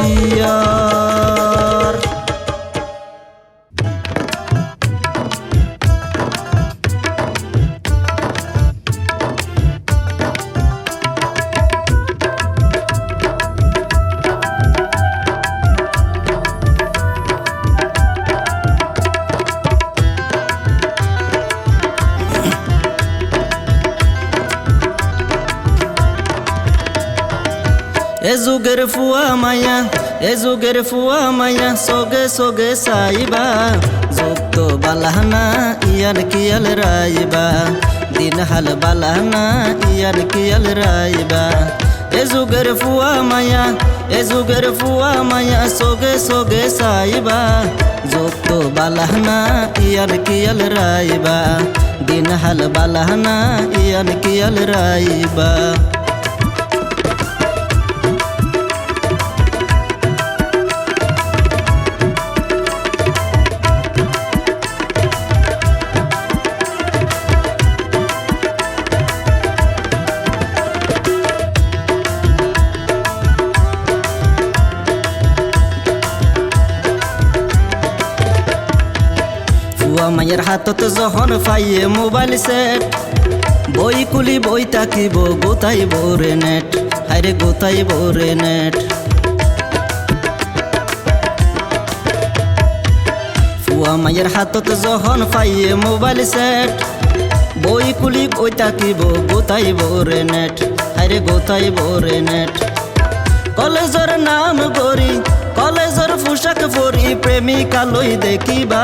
A: এ যুগের ফুয়া মায়া এ যুগের ফুয়া মায়া সোগে সোগে সাইবা যুগ তো বালাহনা ইয়ার কিয়াল রাইবা দিন হাল বালাহনা ইয়ার কিয়াল রাইবা এ যুগের ফুয়া মায়া এ যুগের ফুয়া মায়া সোগে সোগে সাইবা যুগ তো বালাহনা ইয়ার কিয়াল রাইবা দিন হাল বালাহনা ইয়ার কিয়াল রাইবা ফুয়া মায়ের হাতত যখন পাইয়ে মোবাইল সেট বই কুলি বই তাকিব গোতাইব রে নেট হায়রে গোতাইব রে নেট ফুয়া মায়ের হাতত যখন পাইয়ে মোবাইল সেট বই কুলি বই তাকিব গোতাইব রে নেট হায়রে গোতাইব রে নেট কলেজের নাম গরি কলেজের পোশাক পরি প্রেমিকা লই দেখিবা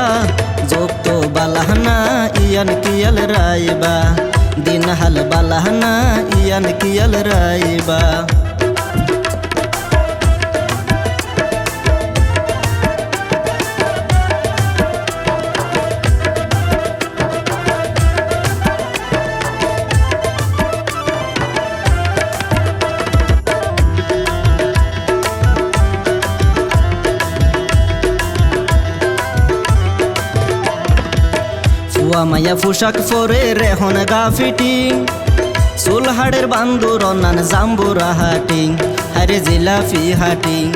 A: যোগ তো বালাহনা ইয়ান কিয়াল রাইবা দিন হাল বালাহনা ইয়ান কিয়াল রাইবা ফুয়া মায়া পোশাক পরে রেহন গা ফিটিং চুল হাড়ের বান্দুর নান জাম্বুরা হাটিং হারে জিলাফি হাটিং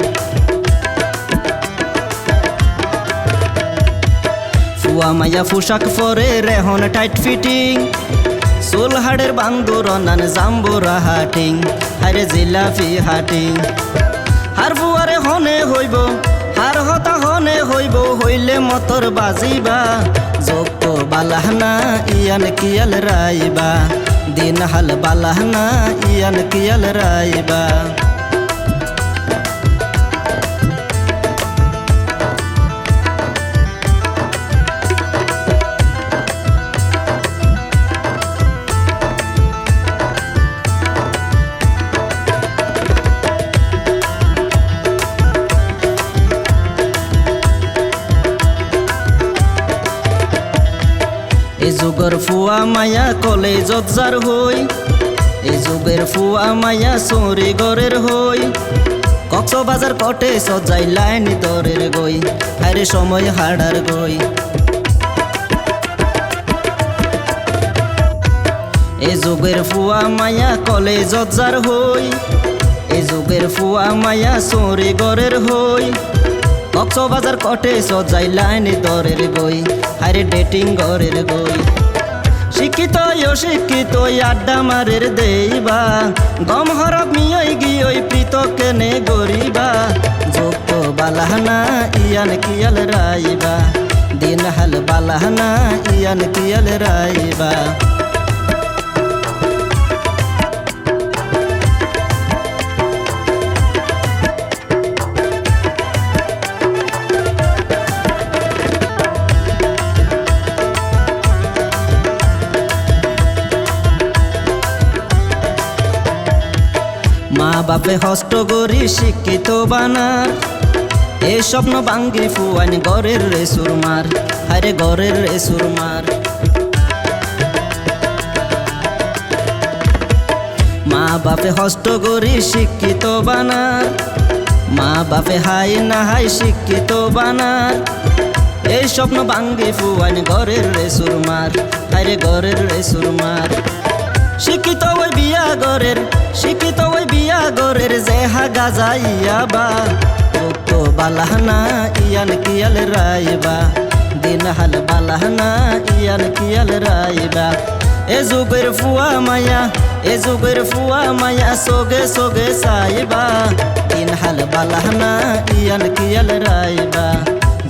A: ফুয়া মায়া পোশাক পরে রেহন টাইট ফিটিং চুল হাড়ের বান্দুর নান জাম্বুরা হাটিং হারে জিলাফি হাটিং হার ফুয়ারে হনে হইব হার হতা হনে হইব হইলে মতর বাজিবা যোগ তো বালাহনা ইয়ান কিয়াল রাইবা দিন হাল বালাহনা ইয়ান কিয়াল রাইবা এ যুগের ফুয়া মায়া কলেজত যার হই এ যুগের ফুয়া মায়া চুরি গড়ের হই কক্সবাজার কটে সজাই লাইন দরের গই আরে সময় হাড়ার গই এ যুগের ফুয়া মায়া কলেজত যার হই এ যুগের ফুয়া মায়া চুরি গড়ের হই কক্সবাজার কটে সজাই লাইন দরের গই আরে ডেটিং গড়ের গই শিক্ষিত অশিক্ষিত আড্ডা মারের দেইবা গম হরব মিয়ই গিয়ই পৃথকে নে গরিবা যোগ তো বালাহনা ইয়ান কিয়াল রাইবা দিন হাল বালাহনা ইয়ান কিয়াল রাইবা মা বাপে হস্ত গরি শিক্ষিত বানার এ স্বপ্ন ভাঙ্গি ফুয়ান গরের রে সুরমার হারে গরের রে সুরমার মা বাপে হস্ত গরি শিক্ষিত বানার মা বাপে হাই না হাই শিক্ষিত বানার এই স্বপ্ন ভাঙ্গি ফুয়ান গরের রে সুরমার হারে গরের রে সুরমার শিক্ষিত ওই বিয়া গরের শিক্ষিত ওই বিয়া গরের যে হাগা যাইয়াবা তো বালাহনা ইয়ান কিয়াল রাইবা দিন হাল বালাহনা ইয়ান কিয়াল রাইবা এ যুগের ফুয়া মায়া এ যুগের ফুয়া মায়া সোগে সোগে সাইবা দিন হাল বালাহনা ইয়ান কিয়াল রাইবা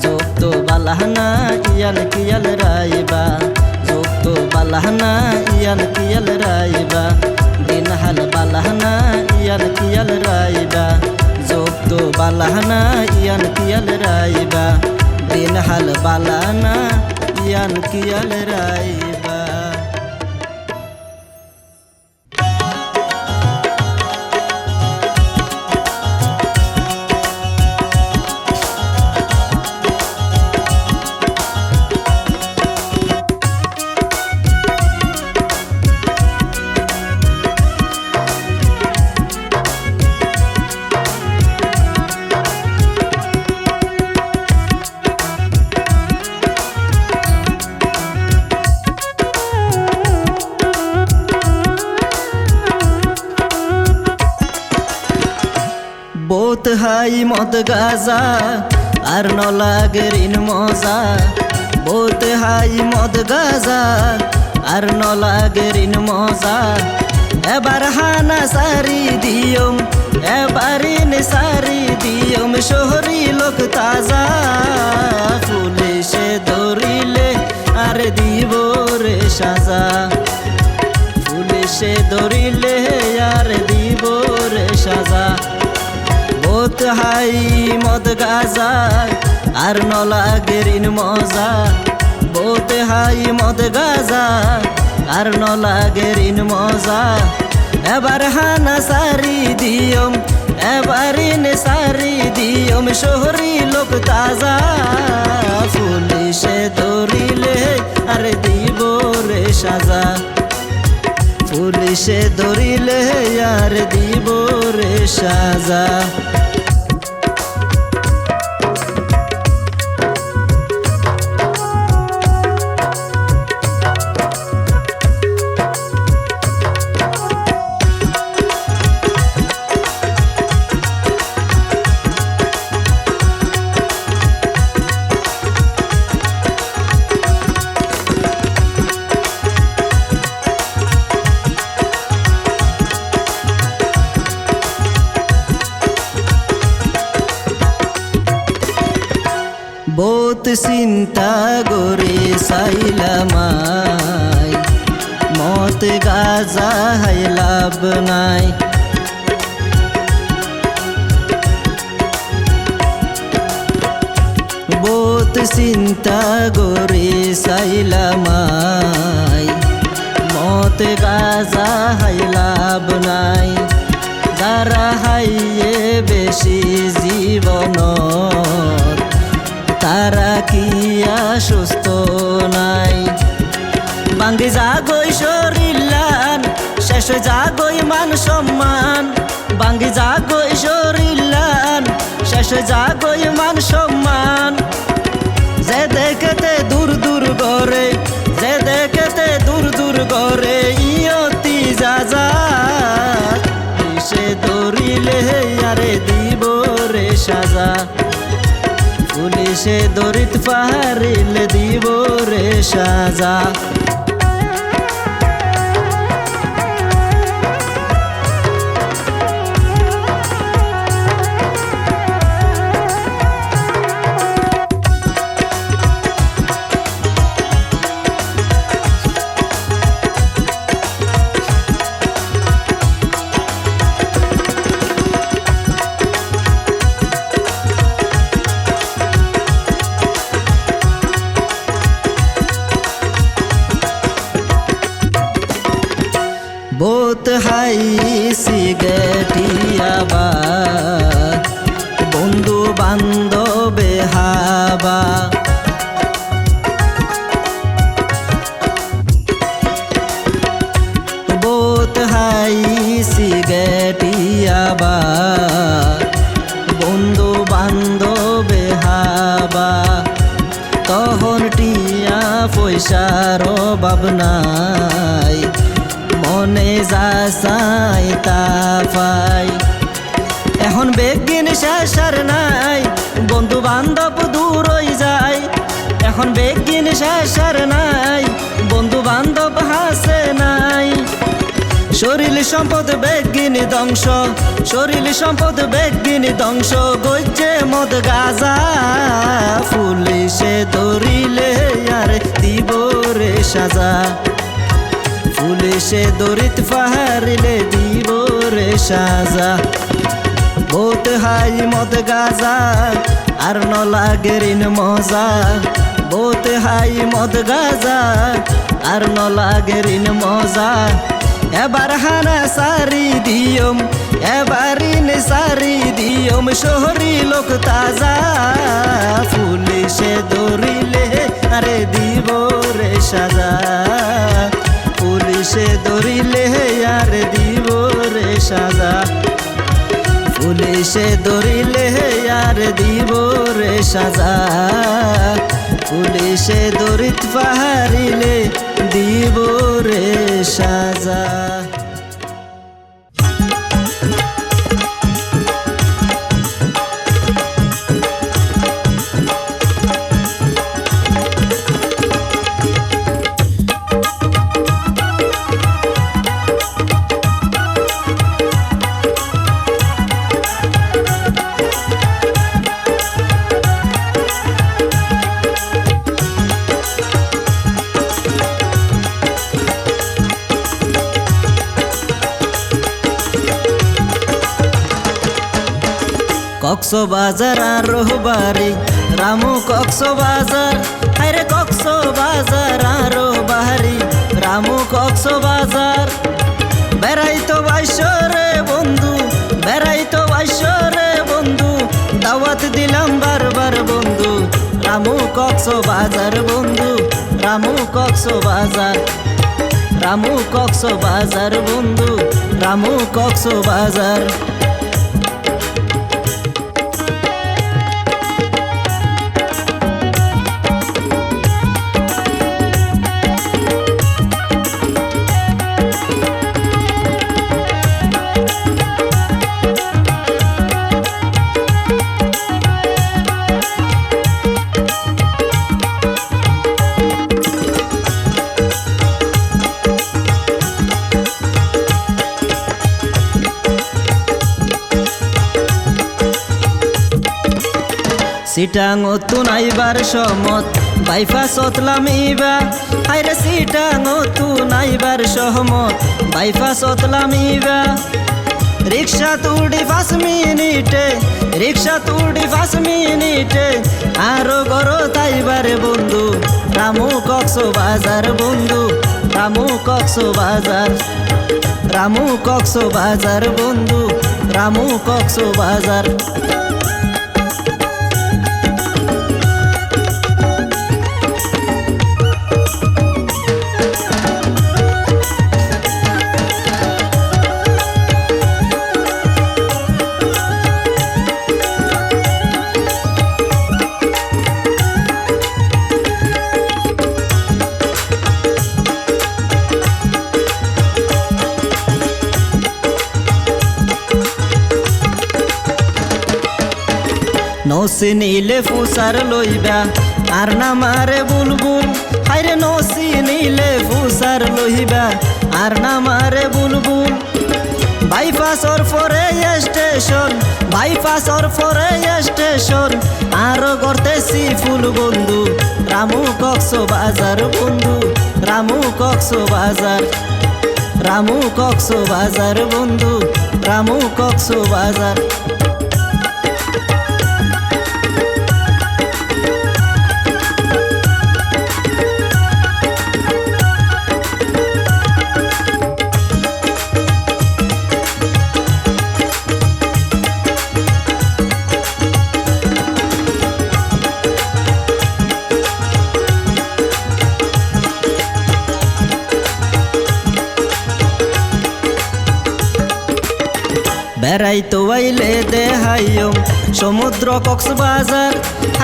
A: যোগ তো বালাহনা ইয়ান কিয়াল রাইবা যোগ তো বালাহনা ইয়ান কিয়াল রাইবা দিন হাল বালাহনা ইয়ান কিয়াল রাইবা যুক্ত বালানা ইয়ান কিয়াল রাইবা দিন হাল বালানা ইয়ান কিয়াল রাইবা বহুত হাই মদ গাজা আর ন লাগে ঋণ মজা বহুত হাই মদ গাজা আর ন লাগে ঋণ মজা এবার হানা সারি দিয়ম এবার সারি দিয়ম শহরি লোক তাজা পুলিশে ধরিলে আর দিব রে সাজা পুলিশে ধরিলে আর দিব রে সাজা বহুত হাই মদ গাজা আর ন লাগে ঋণ মজা বহুত হাই মদ গাজা আর ন লাগে ঋণ মজা এবার হানা সারি দিয়ম এবার সারি দিয়ম শহরি লোক তাজা পুলিশে ধরিলে আর দিব রে সাজা পুলিশে ধরিলে আর দিব রে সাজা বহুত চিন্তা করে সাইলামাই মত গাজা হাই লাভ নাই বহুত চিন্তা করে সাইলামাই মত গাজা হাই লাভ নাই যারা হাইয়ে বেশি জীবন তারা কি সুস্থ নাই বাঙ্গি জাগই শরীলান শেষ জাগই মান সম্মান বাঙ্গি জাগই শরীলান শেষ জাগই মান সম্মান যে দেখতে দূর দূর গরে যে দেখতে দূর দূর গরে ইয়তি যাজা সে ধরিলে আরে দিব রে সাজা পুলিশে দরিত পাহাড়িলে দিব রে সাজা বহুত হাই সিগারেটিয়াবা বন্ধু বান্ধবে হাবা বহুত হাই সিগারেটিয়াবা বন্ধু বান্ধবে হাবা তখন টিয়া পয়সার অভাব নাই মনে যা চাই তা পাই এখন বেগিন শেষার নাই বন্ধু বান্ধব দূর হয়ে যায় এখন বেগিন শেষার নাই বন্ধু বান্ধব হাসে নাই শরীর সম্পদ বেগিনী ধ্বংস শরীর সম্পদ বেগিনী ধ্বংস গইছে মদ গাজা পুলিশে ধরিলে আর দিব রে সাজা পুলিশে দরিত পাহাড়িলে দিব রে সাজা বহুত হাই মদ গাজা আর ন লাগে ঋণ মজা বহুত হাই মদ গাজা আর ন লাগে ঋণ মজা এবার হানা সারি দিয়ম এবার সারি দিয়ম শহরি লোক তাজা পুলিশে ধরিলে আরে দিব রে সাজা পুলিশে ধরিলে আর দিব রে সাজা পুলিশে ধরিলে আর দিব রে সাজা পুলিশে ধরিত পাহারিলে দিব রে সাজা কক্সবাজার আর রোহবাড়ি রামু কক্সবাজার আরে কক্সবাজার আর রোহবাড়ি রামু কক্সবাজার বেড়াইতো বাইশরে বন্ধু বেড়াইতো বাইশরে বন্ধু দাওয়াত দিলাম বারবার বন্ধু রামু কক্সবাজার বন্ধু রামু কক্সবাজার রামু কক্সবাজার বন্ধু রামু কক্সবাজার সিটাং তুন আইবার সমত বাইফাসত লামিবা আইরে সিটাং তুন আইবার সহমত বাইফাসত লামিবা রিক্সা তুড়ি 5 মিনিটে রিক্সা তুড়ি 5 মিনিটে আরো গরো তাইবারে বন্ধু রামু কক্সবাজার বন্ধু রামু কক্সবাজার রামু কক্সবাজার বন্ধু রামু কক্সবাজার নসি নীলে ফুসার লইবা আর না মারে বুলবুল হাইরে নসি নীলে ফুসার লইবা আর না মারে বুলবুল বাইপাসর পরে স্টেশন বাইপাসর পরে স্টেশন আর করতেছি ফুল বন্ধু রামু কক্সবাজার বন্ধু রামু কক্সবাজার রামু কক্সবাজার বন্ধু রামু কক্সবাজার বেড়াইতো আইলে দেহাইম সমুদ্র কক্সবাজার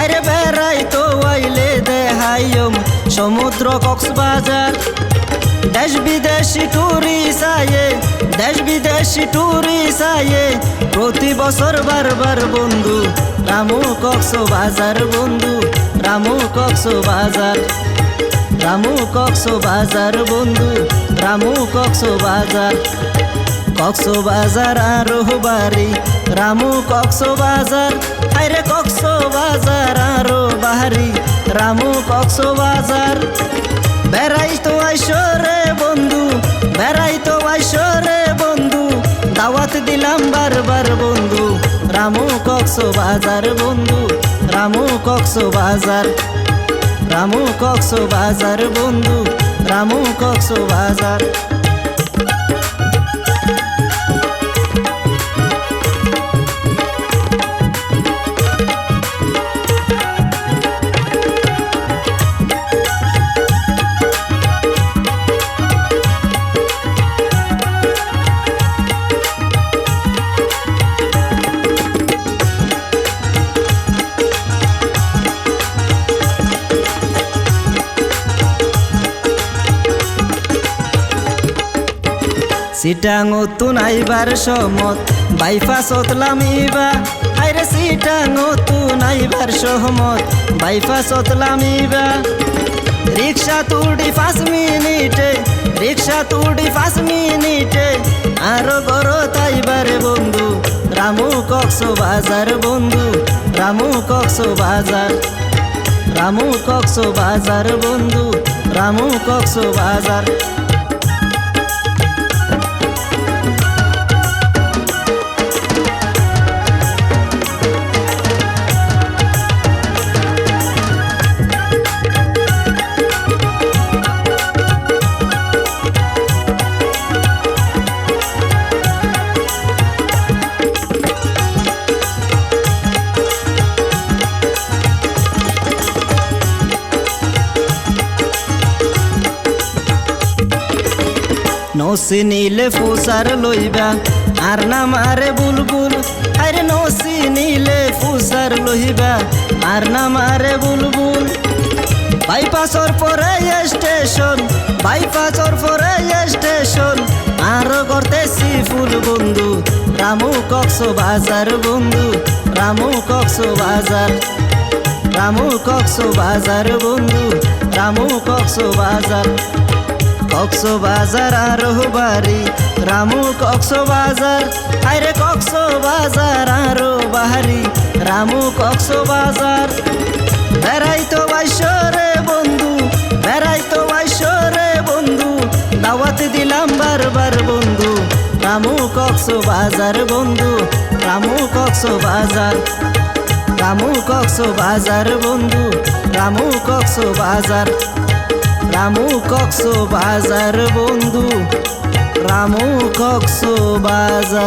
A: আরে বেড়াইতো আইলে দেহাইম সমুদ্র কক্সবাজার দেশ বিদেশি টুরিস্ট আয়ে দেশ বিদেশি টুরিস্ট আয়ে প্রতি বছর বারবার বন্ধু রামু কক্সবাজার বন্ধু রামু কক্সবাজার রামু কক্সবাজার বন্ধু রামু কক্সবাজার কক্সবাজার আর রোহবাড়ি রামু কক্সবাজার আরে কক্সবাজার আর বাহারি রামু কক্সবাজার বেড়াইতো আইসরে বন্ধু বেড়াইতো আইসরে বন্ধু দাওয়া দিলাম বারবার বন্ধু রামু কক্সবাজার বন্ধু রামু কক্সবাজার রামু কক্সবাজার বন্ধু রামু কক্সবাজার সিটাং তুন আইবার সমত বাইপাসত লামিবা আইরে সিটাং তুন আইবার সহমত বাইপাসত লামিবা রিক্সা তুড়ি 5 মিনিটে রিক্সা তুড়ি 5 মিনিটে আরো গরো তাইবারে বন্ধু রামু কক্সবাজার বন্ধু রামু কক্সবাজার রামু কক্সবাজার বন্ধু রামু কক্সবাজার নসি নীলে ফুসার লইবা আর নাম আরে বুলবুল আরে নসি নীলে ফুসার লইবা আর নাম আরে বুলবুল বাইপাসর পরে স্টেশন বাইপাসর পরে স্টেশন আর করতেছি ফুল বন্ধু রামু কক্সবাজার বন্ধু রামু কক্সবাজার রামু কক্সবাজার বন্ধু রামু কক্সবাজার কক্সবাজার আর বাড়ি রামু কক্সবাজার আরে কক্সবাজার আর বাহারি রামু কক্সবাজার বেড়াই তো বাইশরে বন্ধু বেড়াই তো বাইশরে বন্ধু দাওয়াত দিলাম বারবার বন্ধু রামু কক্সবাজার বন্ধু রামু কক্সবাজার রামু কক্সবাজার বন্ধু রামু কক্সবাজার রামু কক্সবাজার বন্ধু রামু কক্সবাজার।